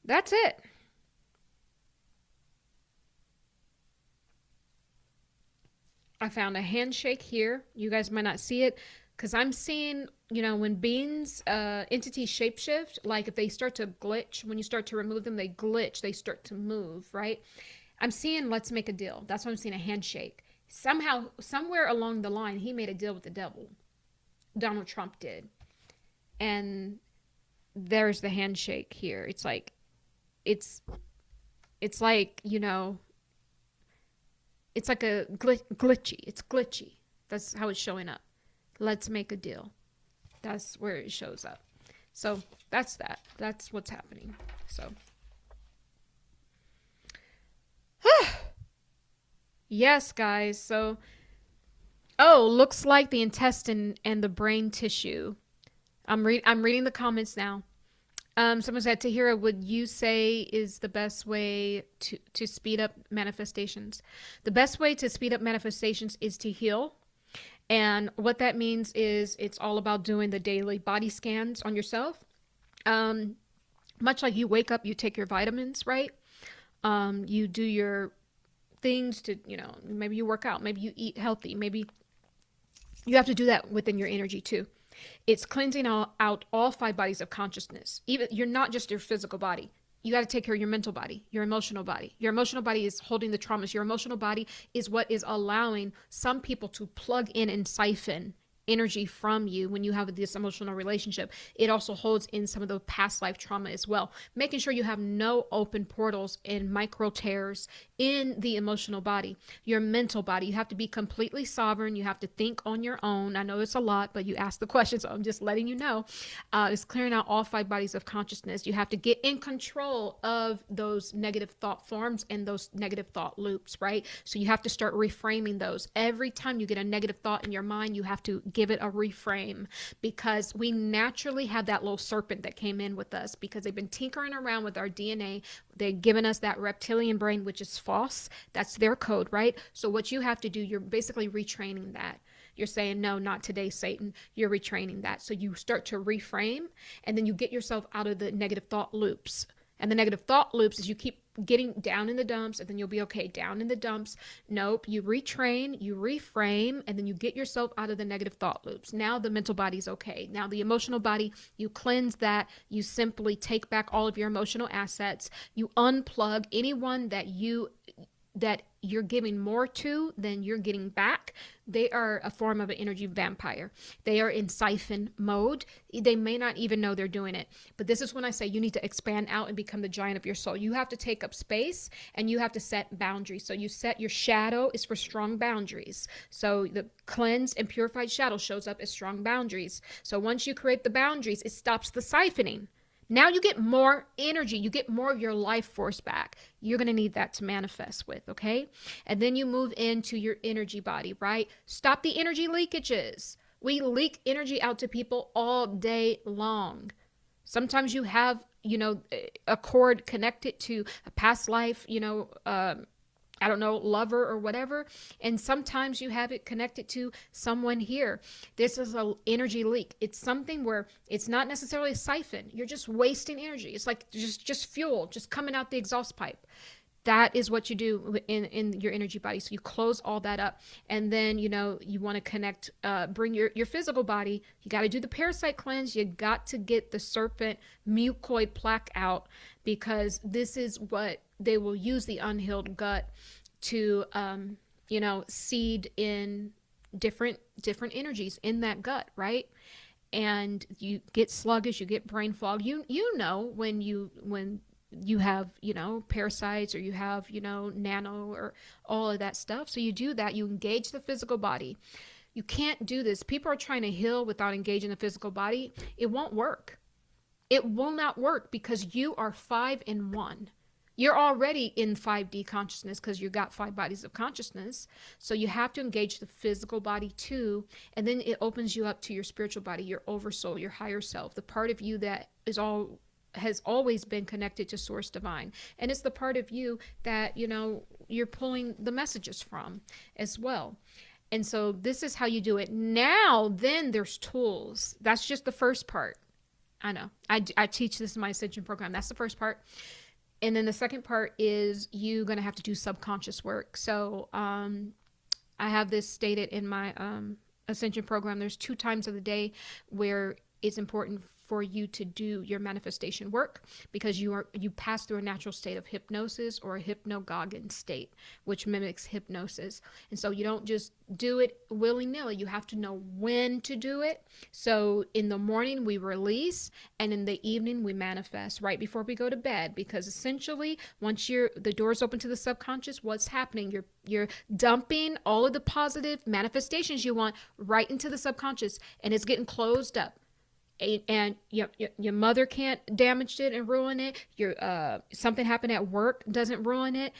That's it. I found a handshake here. You guys might not see it, because I'm seeing, you know, when beings, entities shapeshift, like if they start to glitch, when you start to remove them, they glitch, they start to move, right? I'm seeing let's make a deal. That's what I'm seeing, a handshake. Somehow, somewhere along the line, he made a deal with the devil. Donald Trump did. And there's the handshake here. It's it's like, it's like a glitchy. It's glitchy. That's how it's showing up. Let's make a deal. That's where it shows up. So that's that. That's what's happening. So yes, guys. So looks like the intestine and the brain tissue. I'm reading the comments now. Someone said, Tahira, would you say is the best way to speed up manifestations? The best way to speed up manifestations is to heal. And what that means is it's all about doing the daily body scans on yourself. Much like you wake up, you take your vitamins, right? You do your things to, maybe you work out, maybe you eat healthy, maybe you have to do that within your energy too. It's cleansing out all 5 bodies of consciousness. Even you're not just your physical body. You got to take care of your mental body, your emotional body. Your emotional body is holding the traumas. Your emotional body is what is allowing some people to plug in and siphon energy from you when you have this emotional relationship. It also holds in some of the past life trauma as well, making sure you have no open portals and micro tears in the emotional body. Your mental body, you have to be completely sovereign. You have to think on your own. I know it's a lot, but you asked the question, so I'm just letting you know. It's clearing out all 5 bodies of consciousness. You have to get in control of those negative thought forms and those negative thought loops, right? So you have to start reframing those. Every time you get a negative thought in your mind, you have to give it a reframe, because we naturally have that little serpent that came in with us because they've been tinkering around with our DNA. They've given us that reptilian brain, which is false. That's their code, right? So what you have to do, you're basically retraining that. You're saying, no, not today, Satan. You're retraining that. So you start to reframe, and then you get yourself out of the negative thought loops. And the negative thought loops is you keep getting down in the dumps, and then you'll be okay. Down in the dumps. Nope. You retrain, you reframe, and then you get yourself out of the negative thought loops. Now the mental body's okay. Now the emotional body, you cleanse that. You simply take back all of your emotional assets. You unplug anyone that you're giving more to than you're getting back. They are a form of an energy vampire. They are in siphon mode. They may not even know they're doing it. But this is when I say you need to expand out and become the giant of your soul. You have to take up space, and you have to set boundaries. So you set your shadow is for strong boundaries. So the cleansed and purified shadow shows up as strong boundaries. So once you create the boundaries, it stops the siphoning. Now you get more energy. You get more of your life force back. You're going to need that to manifest with, okay? And then you move into your energy body, right? Stop the energy leakages. We leak energy out to people all day long. Sometimes you have, a cord connected to a past life, I don't know, lover or whatever. And sometimes you have it connected to someone here. This is an energy leak. It's something where it's not necessarily a siphon. You're just wasting energy. It's like just fuel, just coming out the exhaust pipe. That is what you do in your energy body. So you close all that up. And then, you want to connect, bring your physical body. You got to do the parasite cleanse. You got to get the serpent mucoid plaque out, because this is what they will use, the unhealed gut, to, seed in different energies in that gut, right? And you get sluggish, you get brain fog. When you have, parasites, or you have, nano or all of that stuff. So you do that, you engage the physical body. You can't do this. People are trying to heal without engaging the physical body. It won't work. It will not work, because you are 5 in 1. You're already in 5D consciousness because you've got 5 bodies of consciousness. So you have to engage the physical body too. And then it opens you up to your spiritual body, your oversoul, your higher self, the part of you that has always been connected to source divine. And it's the part of you that, you're pulling the messages from as well. And so this is how you do it. Now, then there's tools. That's just the first part. I know. I teach this in my Ascension program. That's the first part. And then the second part is you're going to have to do subconscious work. So I have this stated in my Ascension program. There's 2 times of the day where it's important for you to do your manifestation work, because you pass through a natural state of hypnosis or a hypnagogic state, which mimics hypnosis. And so you don't just do it willy-nilly. You have to know when to do it. So in the morning we release, and in the evening we manifest right before we go to bed, because essentially once the doors open to the subconscious, what's happening? You're dumping all of the positive manifestations you want right into the subconscious, and it's getting closed up. And your mother can't damage it and ruin it. Something happened at work doesn't ruin it.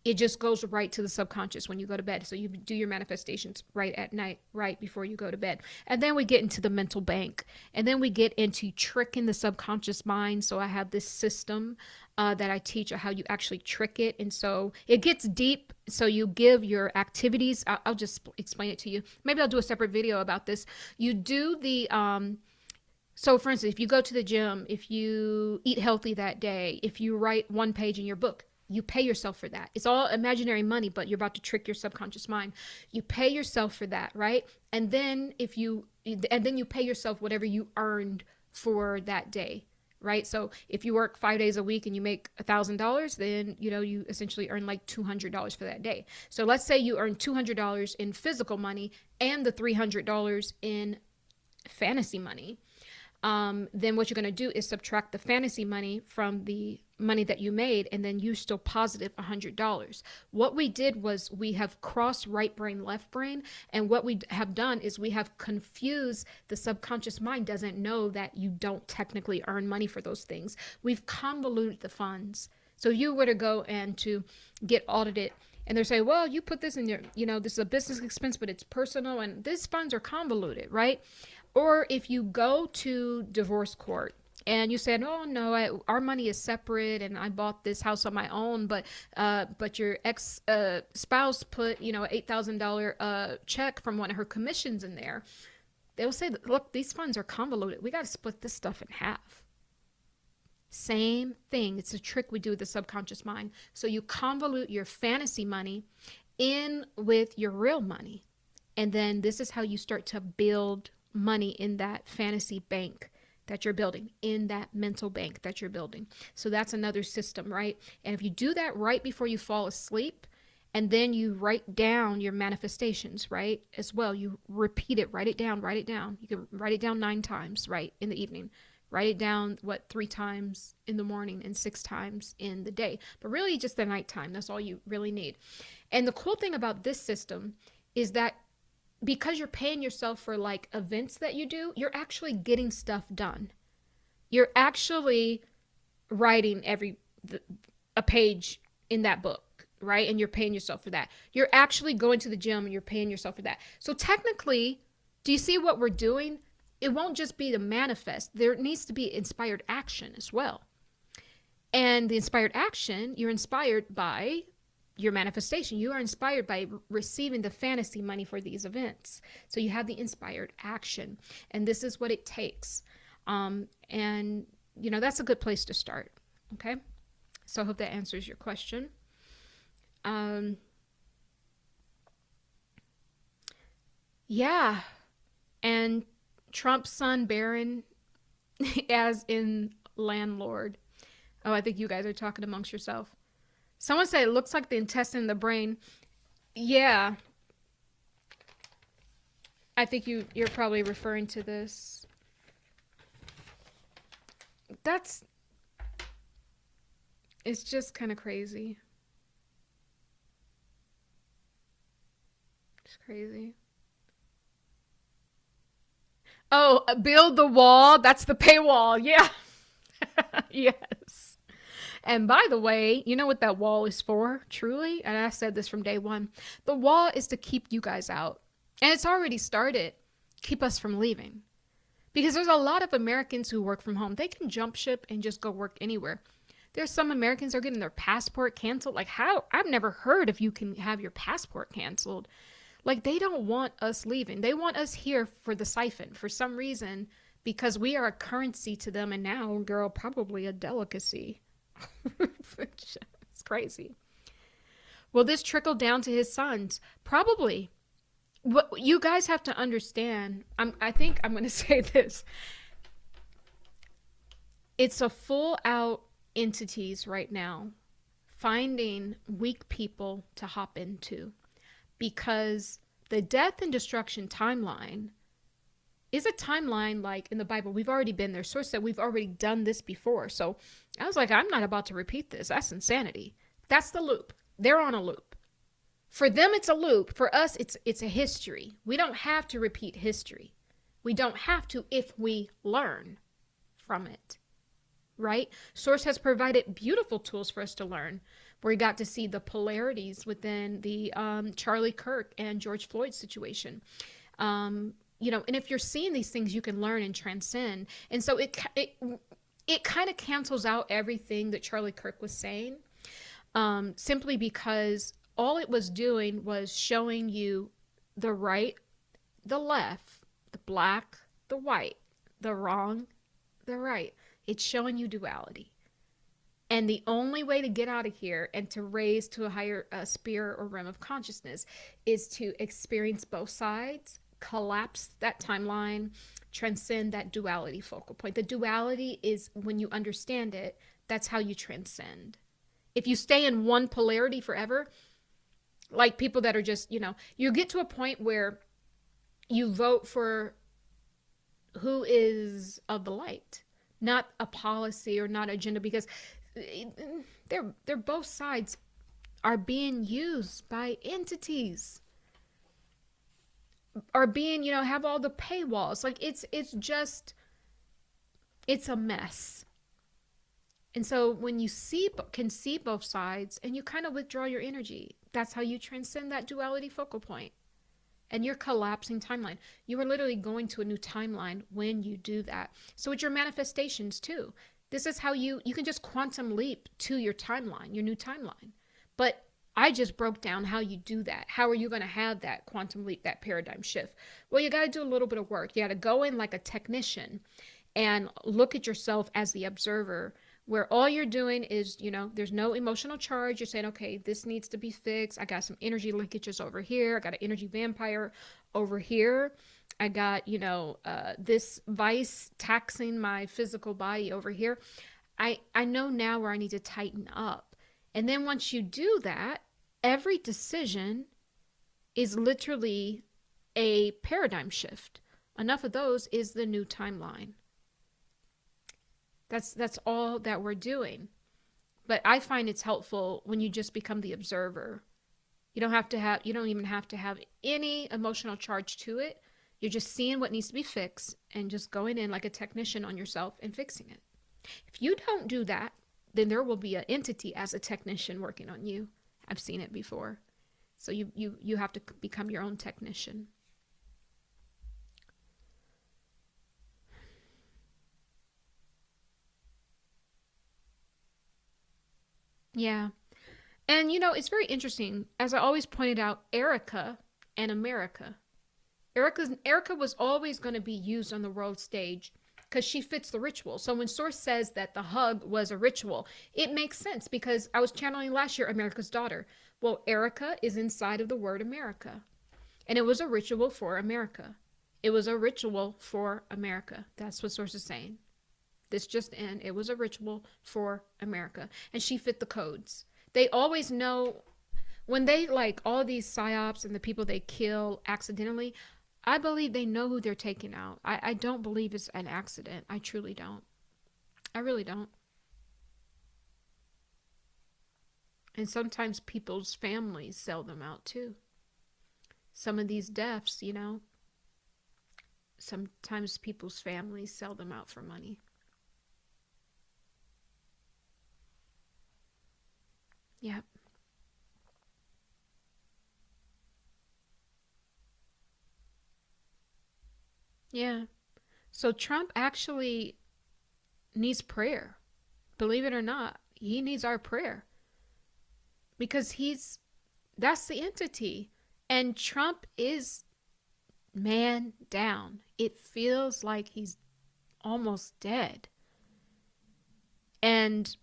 It just goes right to the subconscious when you go to bed. So you do your manifestations right at night, right before you go to bed. And then we get into the mental bank. And then we get into tricking the subconscious mind. So I have this system that I teach how you actually trick it. And so it gets deep. So you give your activities. I'll just explain it to you. Maybe I'll do a separate video about this. You do the... So for instance, if you go to the gym, if you eat healthy that day, if you write one page in your book, you pay yourself for that. It's all imaginary money, but you're about to trick your subconscious mind. You pay yourself for that, right? And then you pay yourself whatever you earned for that day, right? So if you work 5 days a week and you make $1,000, then you essentially earn like $200 for that day. So let's say you earn $200 in physical money and the $300 in fantasy money. Then what you're going to do is subtract the fantasy money from the money that you made, and then you still positive $100. What we did was we have crossed right brain, left brain, and what we have done is we have confused the subconscious mind. Doesn't know that you don't technically earn money for those things. We've convoluted the funds. So you were to go and to get audited, and they're saying, well, you put this in your, this is a business expense, but it's personal, and these funds are convoluted, right? Or if you go to divorce court and you said, oh no, our money is separate and I bought this house on my own, but your ex spouse put, $8,000 check from one of her commissions in there. They'll say, look, these funds are convoluted. We got to split this stuff in half. Same thing. It's a trick we do with the subconscious mind. So you convolute your fantasy money in with your real money. And then this is how you start to build money in that fantasy bank that you're building, in that mental bank that you're building. So that's another system, right? And if you do that right before you fall asleep, and then you write down your manifestations, right? As well, you repeat it, write it down. You can write it down 9 times, right? In the evening. Write it down, 3 times in the morning and 6 times in the day. But really just the nighttime. That's all you really need. And the cool thing about this system is that because you're paying yourself for like events that you do, you're actually getting stuff done. You're actually writing a page in that book, right? And you're paying yourself for that. You're actually going to the gym and you're paying yourself for that. So technically, do you see what we're doing? It won't just be the manifest. There needs to be inspired action as well. And the inspired action, you're inspired by your manifestation. You are inspired by receiving the fantasy money for these events. So you have the inspired action, and this is what it takes. And that's a good place to start. Okay. So I hope that answers your question. Yeah. And Trump's son, Barron, as in landlord. Oh, I think you guys are talking amongst yourself. Someone said it looks like the intestine in the brain. Yeah. I think you're probably referring to this. It's just kind of crazy. It's crazy. Oh, build the wall. That's the paywall. Yeah. Yes. And by the way, you know what that wall is for, truly? And I said this from day one. The wall is to keep you guys out. And it's already started. Keep us from leaving. Because there's a lot of Americans who work from home. They can jump ship and just go work anywhere. There's some Americans who are getting their passport canceled. Like how? I've never heard if you can have your passport canceled. Like they don't want us leaving. They want us here for the siphon for some reason, because we are a currency to them. And now, girl, probably a delicacy. It's crazy. Will this trickle down to his sons? Probably. What you guys have to understand, I think I'm going to say this. It's a full out entities right now finding weak people to hop into, because the death and destruction timeline is a timeline like in the Bible. We've already been there. Source said we've already done this before. So I was like, I'm not about to repeat this. That's insanity. That's the loop. They're on a loop. For them, it's a loop. For us, it's a history. We don't have to repeat history. We don't have to if we learn from it, right? Source has provided beautiful tools for us to learn. We got to see the polarities within the Charlie Kirk and George Floyd situation. You know, and if you're seeing these things, you can learn and transcend. And so it kind of cancels out everything that Charlie Kirk was saying, simply because all it was doing was showing you the right, the left, the black, the white, the wrong, the right. It's showing you duality. And the only way to get out of here and to raise to a higher sphere or realm of consciousness is to experience both sides, collapse that timeline, transcend that duality focal point. The duality is, when you understand it, that's how you transcend. If you stay in one polarity forever, like people that are just, you know, you get to a point where you vote for who is of the light, not a policy or not agenda, because they're both sides are being used by entities, are being, you know, have all the paywalls. Like it's a mess. And so when you can see both sides and you kind of withdraw your energy, that's how you transcend that duality focal point. And you're collapsing timeline. You are literally going to a new timeline when you do that. So with your manifestations too, this is how you can just quantum leap to your timeline, your new timeline. But I just broke down how you do that. How are you going to have that quantum leap, that paradigm shift? Well, you got to do a little bit of work. You got to go in like a technician and look at yourself as the observer, where all you're doing is, you know, there's no emotional charge. You're saying, okay, this needs to be fixed. I got some energy linkages over here. I got an energy vampire over here. I got, you know, this vice taxing my physical body over here. I know now where I need to tighten up. And then once you do that, every decision is literally a paradigm shift. Enough of those is the new timeline. That's all that we're doing. But I find it's helpful when you just become the observer. You don't even have to have any emotional charge to it. You're just seeing what needs to be fixed and just going in like a technician on yourself and fixing it. If you don't do that, then there will be an entity as a technician working on you. I've seen it before. So you have to become your own technician. Yeah. And you know, it's very interesting. As I always pointed out, Erika and America. Erika was always going to be used on the world stage because she fits the ritual. So when Source says that the hug was a ritual, it makes sense, because I was channeling last year America's daughter. Well, Erika is inside of the word America. And it was a ritual for America. It was a ritual for America. That's what Source is saying. This just in, it was a ritual for America. And she fit the codes. They always know when they, like all these psyops and the people they kill accidentally, I believe they know who they're taking out. I don't believe it's an accident. I truly don't. I really don't. And sometimes people's families sell them out too. Some of these deaths, you know, sometimes people's families sell them out for money. Yep. Yeah. So Trump actually needs prayer. Believe it or not, he needs our prayer, because that's the entity. And Trump is man down. It feels like he's almost dead. And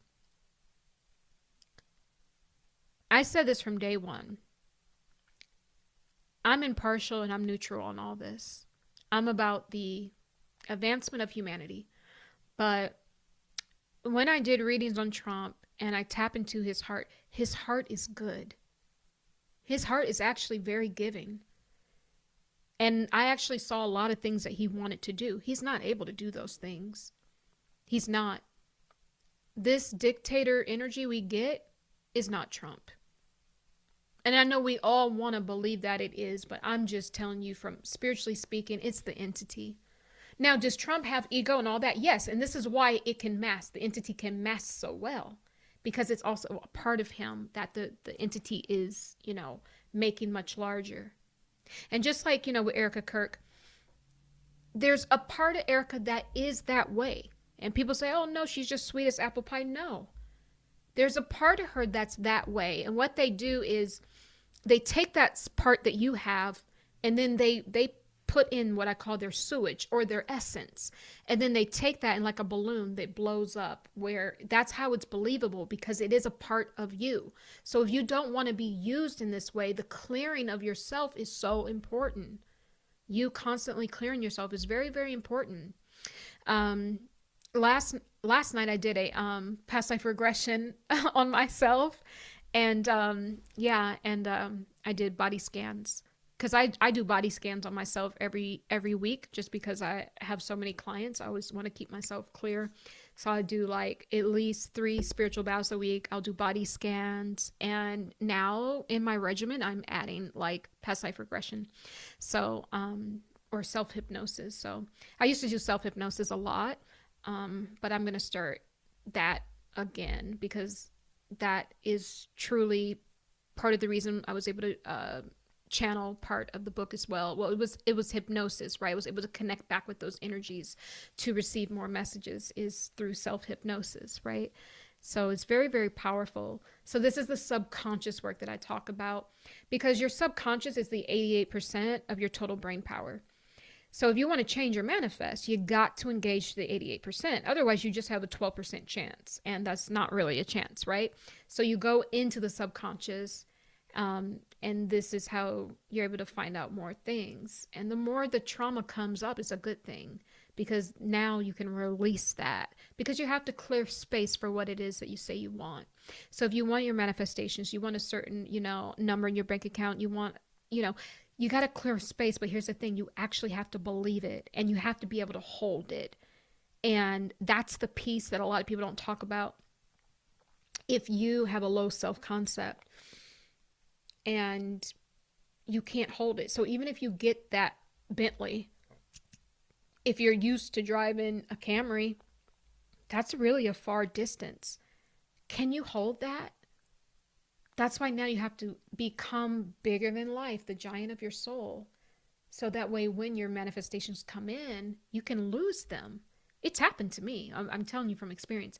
I said this from day one. I'm impartial and I'm neutral on all this. I'm about the advancement of humanity. But when I did readings on Trump and I tap into his heart is good. His heart is actually very giving. And I actually saw a lot of things that he wanted to do. He's not able to do those things. He's not. This dictator energy we get is not Trump. And I know we all want to believe that it is, but I'm just telling you from spiritually speaking, it's the entity. Now, does Trump have ego and all that? Yes. And this is why it can mask. The entity can mask so well because it's also a part of him that the entity is, making much larger. And just like, with Erika Kirk, there's a part of Erika that is that way. And people say, oh, no, she's just sweet as apple pie. No. There's a part of her that's that way. And what they do is they take that part that you have and then they put in what I call their sewage or their essence. And then they take that and like a balloon that blows up, where that's how it's believable because it is a part of you. So if you don't want to be used in this way, the clearing of yourself is so important. You constantly clearing yourself is very, very important. Last night I did a past life regression on myself, and I did body scans because I do body scans on myself every week just because I have so many clients. I always want to keep myself clear. So I do like at least 3 spiritual baths a week. I'll do body scans. And now in my regimen, I'm adding like past life regression. So, or self-hypnosis. So I used to do self-hypnosis a lot. But I'm going to start that again because that is truly part of the reason I was able to, channel part of the book as well. Well, it was hypnosis, right? I was able to connect back with those energies to receive more messages is through self-hypnosis, right? So it's very, very powerful. So this is the subconscious work that I talk about because your subconscious is the 88% of your total brain power. So if you want to change your manifest, you got to engage the 88%. Otherwise, you just have a 12% chance. And that's not really a chance, right? So you go into the subconscious, and this is how you're able to find out more things. And the more the trauma comes up, it's a good thing because now you can release that because you have to clear space for what it is that you say you want. So if you want your manifestations, you want a certain, number in your bank account, you want, you got to clear space. But here's the thing, you actually have to believe it and you have to be able to hold it. And that's the piece that a lot of people don't talk about. If you have a low self-concept and you can't hold it. So even if you get that Bentley, if you're used to driving a Camry, that's really a far distance. Can you hold that? That's why now you have to become bigger than life, the giant of your soul. So that way, when your manifestations come in, you can lose them. It's happened to me. I'm telling you from experience,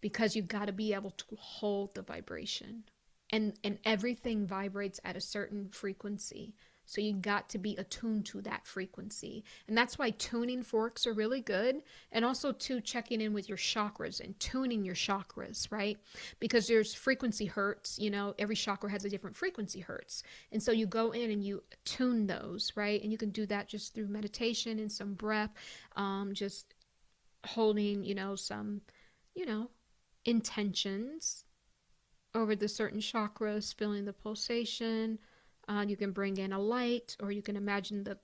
because you've got to be able to hold the vibration. And everything vibrates at a certain frequency. So you got to be attuned to that frequency. And that's why tuning forks are really good. And also too, checking in with your chakras and tuning your chakras, right? Because there's frequency hertz, every chakra has a different frequency hertz. And so you go in and you tune those, right? And you can do that just through meditation and some breath, just holding, some, intentions over the certain chakras, feeling the pulsation. You can bring in a light, or you can imagine the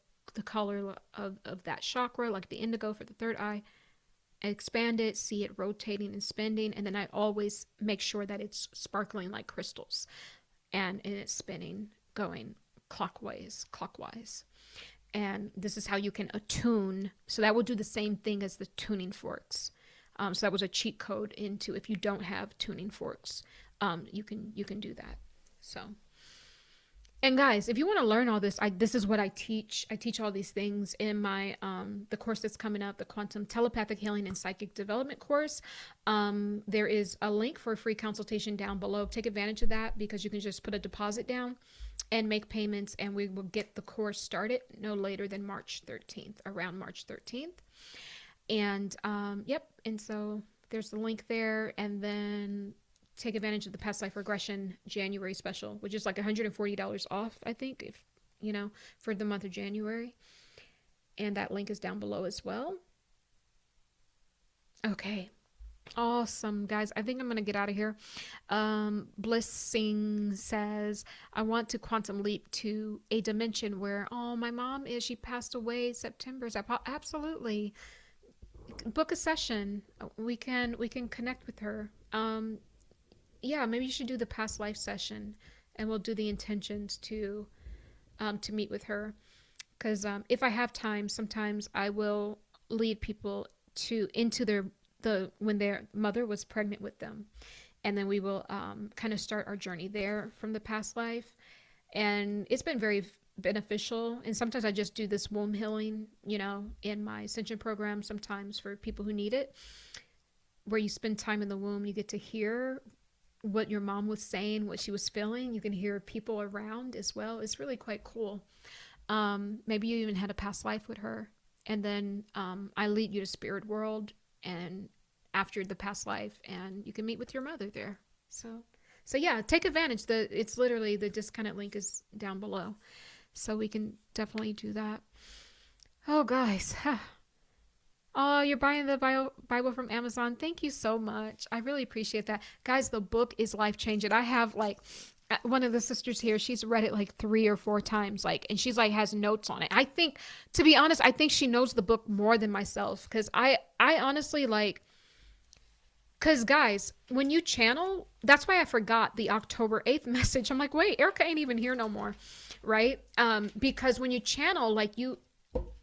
color of that chakra, like the indigo for the third eye. Expand it, see it rotating and spinning, and then I always make sure that it's sparkling like crystals, and it's spinning, going clockwise. And this is how you can attune. So that will do the same thing as the tuning forks. So that was a cheat code into if you don't have tuning forks. You can do that. So, and guys, if you want to learn all this, this is what I teach. I teach all these things in my the course that's coming up, the Quantum Telepathic Healing and Psychic Development course. There is a link for a free consultation down below. Take advantage of that because you can just put a deposit down and make payments, and we will get the course started no later than March 13th, around March 13th. And and so there's the link there, and then take advantage of the past life regression January special, which is like $140 off, I think, if for the month of January. And that link is down below as well. Okay. Awesome, guys. I think I'm gonna get out of here. Blissing says, I want to quantum leap to a dimension where, oh, my mom is, she passed away September. Absolutely. Book a session. We can connect with her. Yeah, maybe you should do the past life session, and we'll do the intentions to meet with her. Because if I have time, sometimes I will lead people to into the when their mother was pregnant with them, and then we will kind of start our journey there from the past life. And it's been very beneficial. And sometimes I just do this womb healing, in my ascension program. Sometimes for people who need it, where you spend time in the womb, you get to hear what your mom was saying, what she was feeling. You can hear people around as well. It's really quite cool. Maybe you even had a past life with her. And then I lead you to spirit world and after the past life, and you can meet with your mother there. So yeah, take advantage. It's literally the disconnect link is down below. So we can definitely do that. Oh, guys. Oh, you're buying the Bible from Amazon. Thank you so much. I really appreciate that. Guys, the book is life-changing. I have one of the sisters here, she's read it like 3 or 4 times, and she's has notes on it. I think, to be honest, I think she knows the book more than myself, because I honestly because guys, when you channel, that's why I forgot the October 8th message. I'm like, wait, Erica ain't even here no more, right? Because when you channel,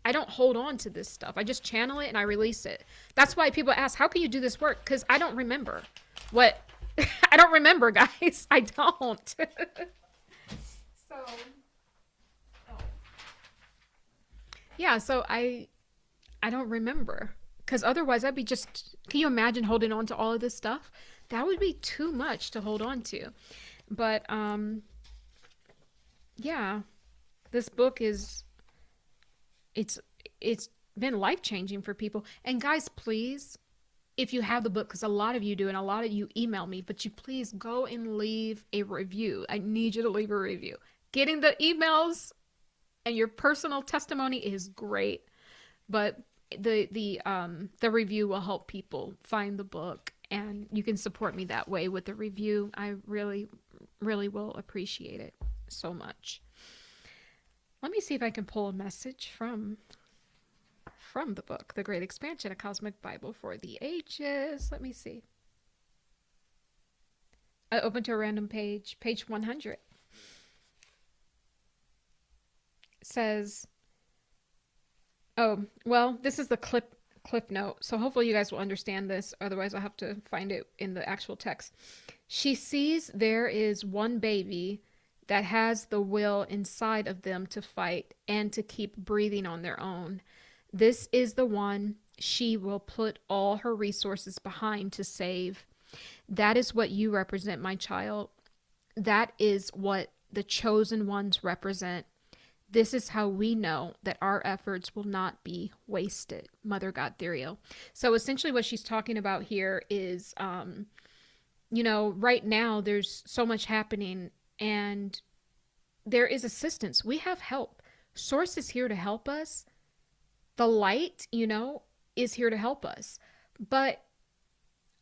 I don't hold on to this stuff. I just channel it and I release it. That's why people ask, how can you do this work? Because I don't remember what I don't remember, guys. I don't. So, oh. Yeah, so I don't remember, because otherwise I'd be just, can you imagine holding on to all of this stuff? That would be too much to hold on to. But yeah, this book it's it's been life-changing for people. And guys, please, if you have the book, because a lot of you do and a lot of you email me, but you please go and leave a review. I need you to leave a review. Getting the emails and your personal testimony is great, but the review will help people find the book, and you can support me that way with the review. I really, really will appreciate it so much. Let me see if I can pull a message from the book, The Great Expansion, A Cosmic Bible for the Ages. Let me see. I open to a random page, page 100. It says, oh, well, this is the clip note, so hopefully you guys will understand this. Otherwise, I'll have to find it in the actual text. She sees there is one baby that has the will inside of them to fight and to keep breathing on their own. This is the one she will put all her resources behind to save. That is what you represent, my child. That is what the chosen ones represent. This is how we know that our efforts will not be wasted. Mother God Therial. So essentially what she's talking about here is, right now there's so much happening, and there is assistance. We have help. Source is here to help us. The light, is here to help us. But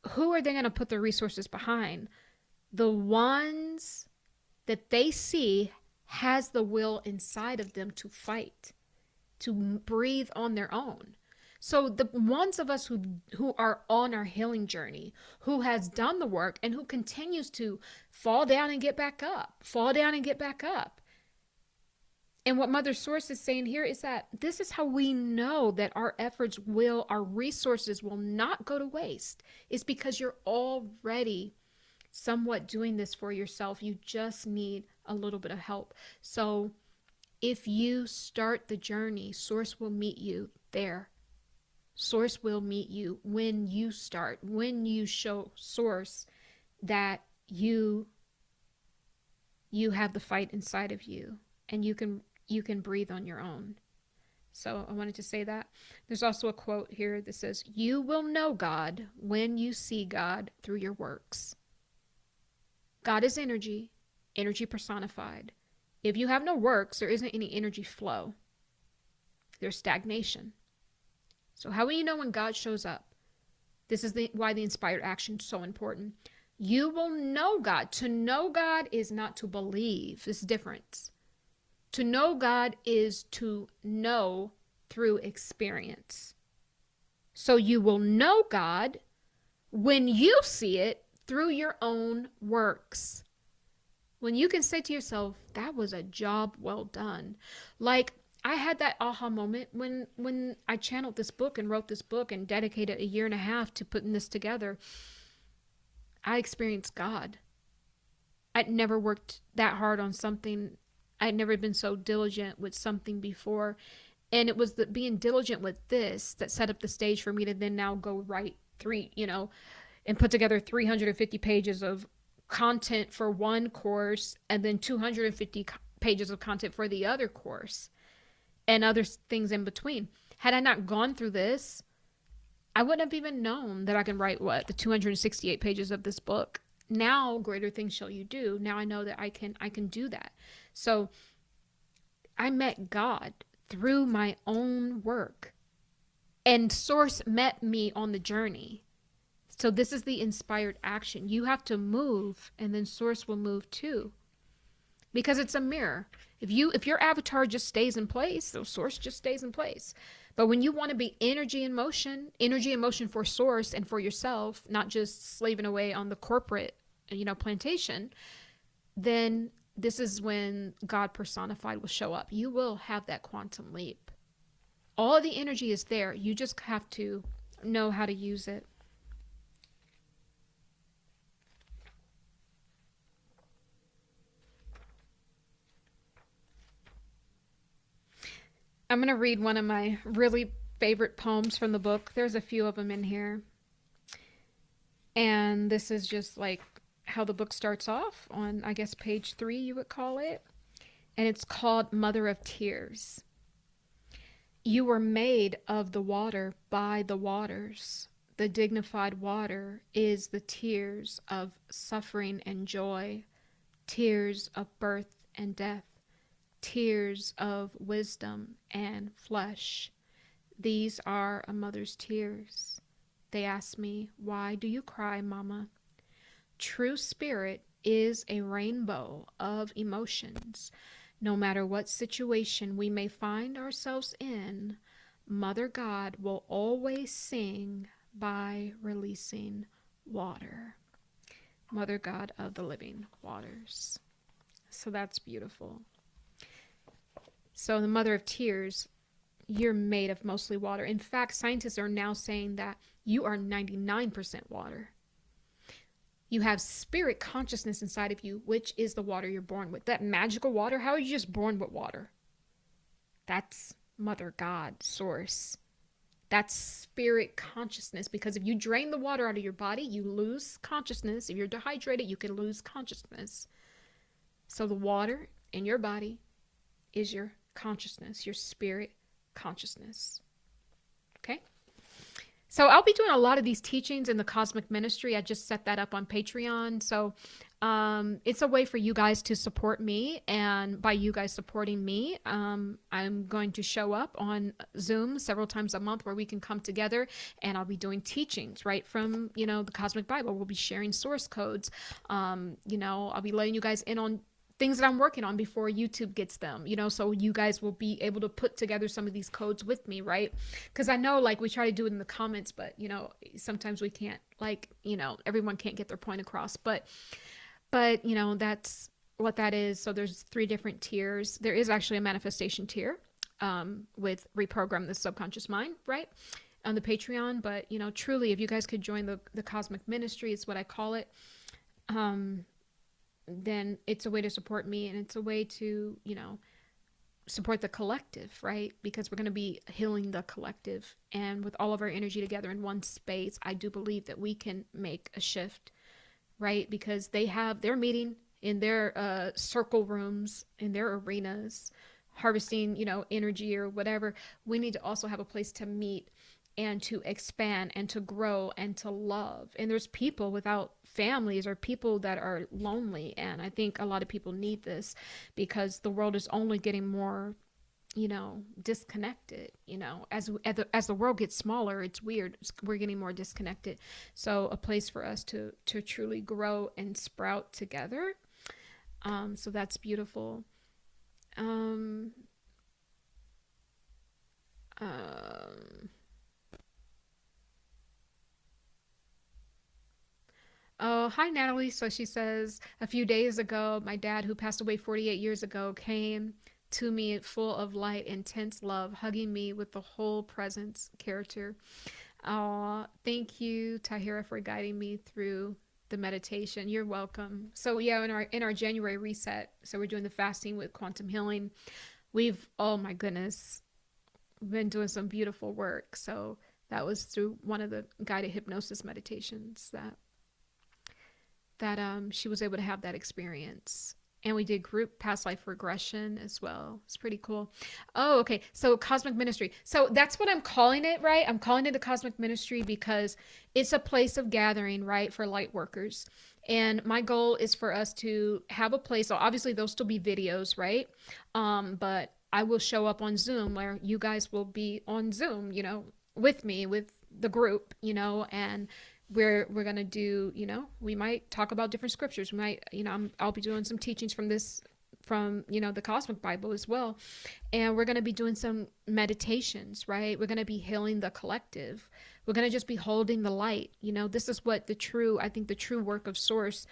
who are they going to put their resources behind? The ones that they see has the will inside of them to fight, to breathe on their own. So the ones of us who are on our healing journey, who has done the work and who continues to fall down and get back up, fall down and get back up. And what Mother Source is saying here is that this is how we know that our efforts our resources will not go to waste. It's because you're already somewhat doing this for yourself. You just need a little bit of help. So if you start the journey, Source will meet you there. Source will meet you when you start, when you show Source that you have the fight inside of you, and you can breathe on your own. So I wanted to say that. There's also a quote here that says, you will know God when you see God through your works. God is energy personified. If you have no works, there isn't any energy flow. There's stagnation. So how will you know when God shows up? This is why the inspired action is so important. You will know God. To know God is not to believe. It's different. To know God is to know through experience. So you will know God when you see it through your own works. When you can say to yourself, that was a job well done. Like, I had that aha moment when I channeled this book and wrote this book and dedicated a year and a half to putting this together. I experienced God. I'd never worked that hard on something. I'd never been so diligent with something before. And it was being diligent with this that set up the stage for me to then now go write and put together 350 pages of content for one course and then 250 pages of content for the other course and other things in between. Had I not gone through this, I wouldn't have even known that I can write the 268 pages of this book. Now, greater things shall you do. Now I know that I can do that. So I met God through my own work, and Source met me on the journey. So this is the inspired action. You have to move, and then Source will move too, because it's a mirror. If your avatar just stays in place, so Source just stays in place. But when you want to be energy in motion for Source and for yourself, not just slaving away on the corporate, plantation, then this is when God personified will show up. You will have that quantum leap. All of the energy is there. You just have to know how to use it. I'm going to read one of my really favorite poems from the book. There's a few of them in here. And this is just like how the book starts off on, I guess, page 3, you would call it. And it's called Mother of Tears. You were made of the water by the waters. The dignified water is the tears of suffering and joy, tears of birth and death, tears of wisdom and flesh. These are a mother's tears. They ask me, why do you cry, Mama? True spirit is a rainbow of emotions. No matter what situation we may find ourselves in, Mother God will always sing by releasing water. Mother God of the living waters. So that's beautiful. So the Mother of Tears, you're made of mostly water. In fact, scientists are now saying that you are 99% water. You have spirit consciousness inside of you, which is the water you're born with. That magical water, how are you just born with water? That's Mother God, Source. That's spirit consciousness, because if you drain the water out of your body, you lose consciousness. If you're dehydrated, you can lose consciousness. So the water in your body is your consciousness, your spirit consciousness. Okay? So I'll be doing a lot of these teachings in the Cosmic Ministry. I just set that up on Patreon. So it's a way for you guys to support me. And by you guys supporting me, I'm going to show up on Zoom several times a month where we can come together, and I'll be doing teachings right from, the Cosmic Bible. We'll be sharing source codes. I'll be letting you guys in on things that I'm working on before YouTube gets them, so you guys will be able to put together some of these codes with me, right? Because I know, we try to do it in the comments, but, sometimes we can't, everyone can't get their point across. But that's what that is. So there's 3 different tiers. There is actually a manifestation tier with Reprogram the Subconscious Mind, right? On the Patreon. But, truly, if you guys could join the Cosmic Ministry, is what I call it. Then it's a way to support me, and it's a way to, support the collective, right? Because we're going to be healing the collective, and with all of our energy together in one space, I do believe that we can make a shift, right? Because they have their meeting in their circle rooms, in their arenas, harvesting, energy or whatever. We need to also have a place to meet and to expand and to grow and to love. And there's people without families or people that are lonely. And I think a lot of people need this, because the world is only getting more disconnected. As the world gets smaller, it's weird. We're getting more disconnected. So a place for us to truly grow and sprout together. So that's beautiful. Um, um, oh, hi, Natalie. So she says, a few days ago, my dad, who passed away 48 years ago, came to me full of light, intense love, hugging me with the whole presence character. Thank you, Tahira, for guiding me through the meditation. You're welcome. So yeah, in our January reset, so we're doing the fasting with quantum healing. Oh my goodness, been doing some beautiful work. So that was through one of the guided hypnosis meditations that she was able to have that experience. And we did group past life regression as well. It's pretty cool. Oh, okay. So cosmic ministry. So that's what I'm calling it, right? I'm calling it a cosmic ministry because it's a place of gathering, right, for light workers. And my goal is for us to have a place. So obviously there'll still be videos, right? But I will show up on Zoom where you guys will be on Zoom, with me, with the group, and we're gonna do, we might talk about different scriptures. We might, I'll be doing some teachings from the Cosmic Bible as well, and we're gonna be doing some meditations, right? We're gonna be healing the collective. We're gonna just be holding the light. This is what I think the true work of Source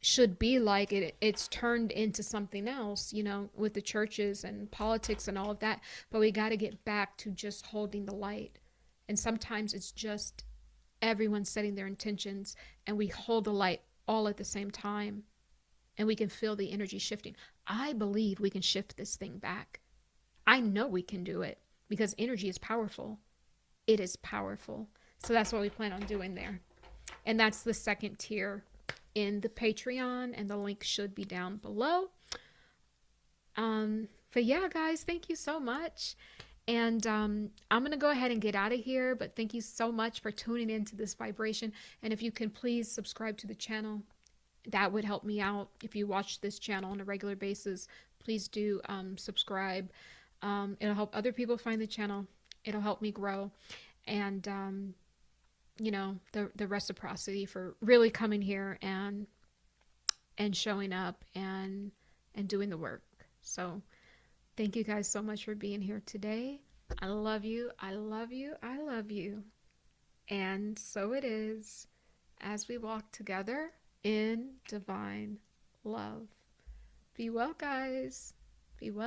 should be like. It's turned into something else, with the churches and politics and all of that. But we got to get back to just holding the light. And sometimes it's just everyone setting their intentions and we hold the light all at the same time and we can feel the energy shifting. I believe we can shift this thing back. I know we can do it because energy is powerful. It is powerful. So that's what we plan on doing there. And that's the second tier in the Patreon, and the link should be down below. But yeah, guys, thank you so much. And I'm going to go ahead and get out of here, but thank you so much for tuning into this vibration. And if you can please subscribe to the channel, that would help me out. If you watch this channel on a regular basis, please do subscribe. It'll help other people find the channel. It'll help me grow. And, the reciprocity for really coming here and showing up and doing the work. So thank you guys so much for being here today. I love you. I love you. I love you. And so it is as we walk together in divine love. Be well, guys. Be well.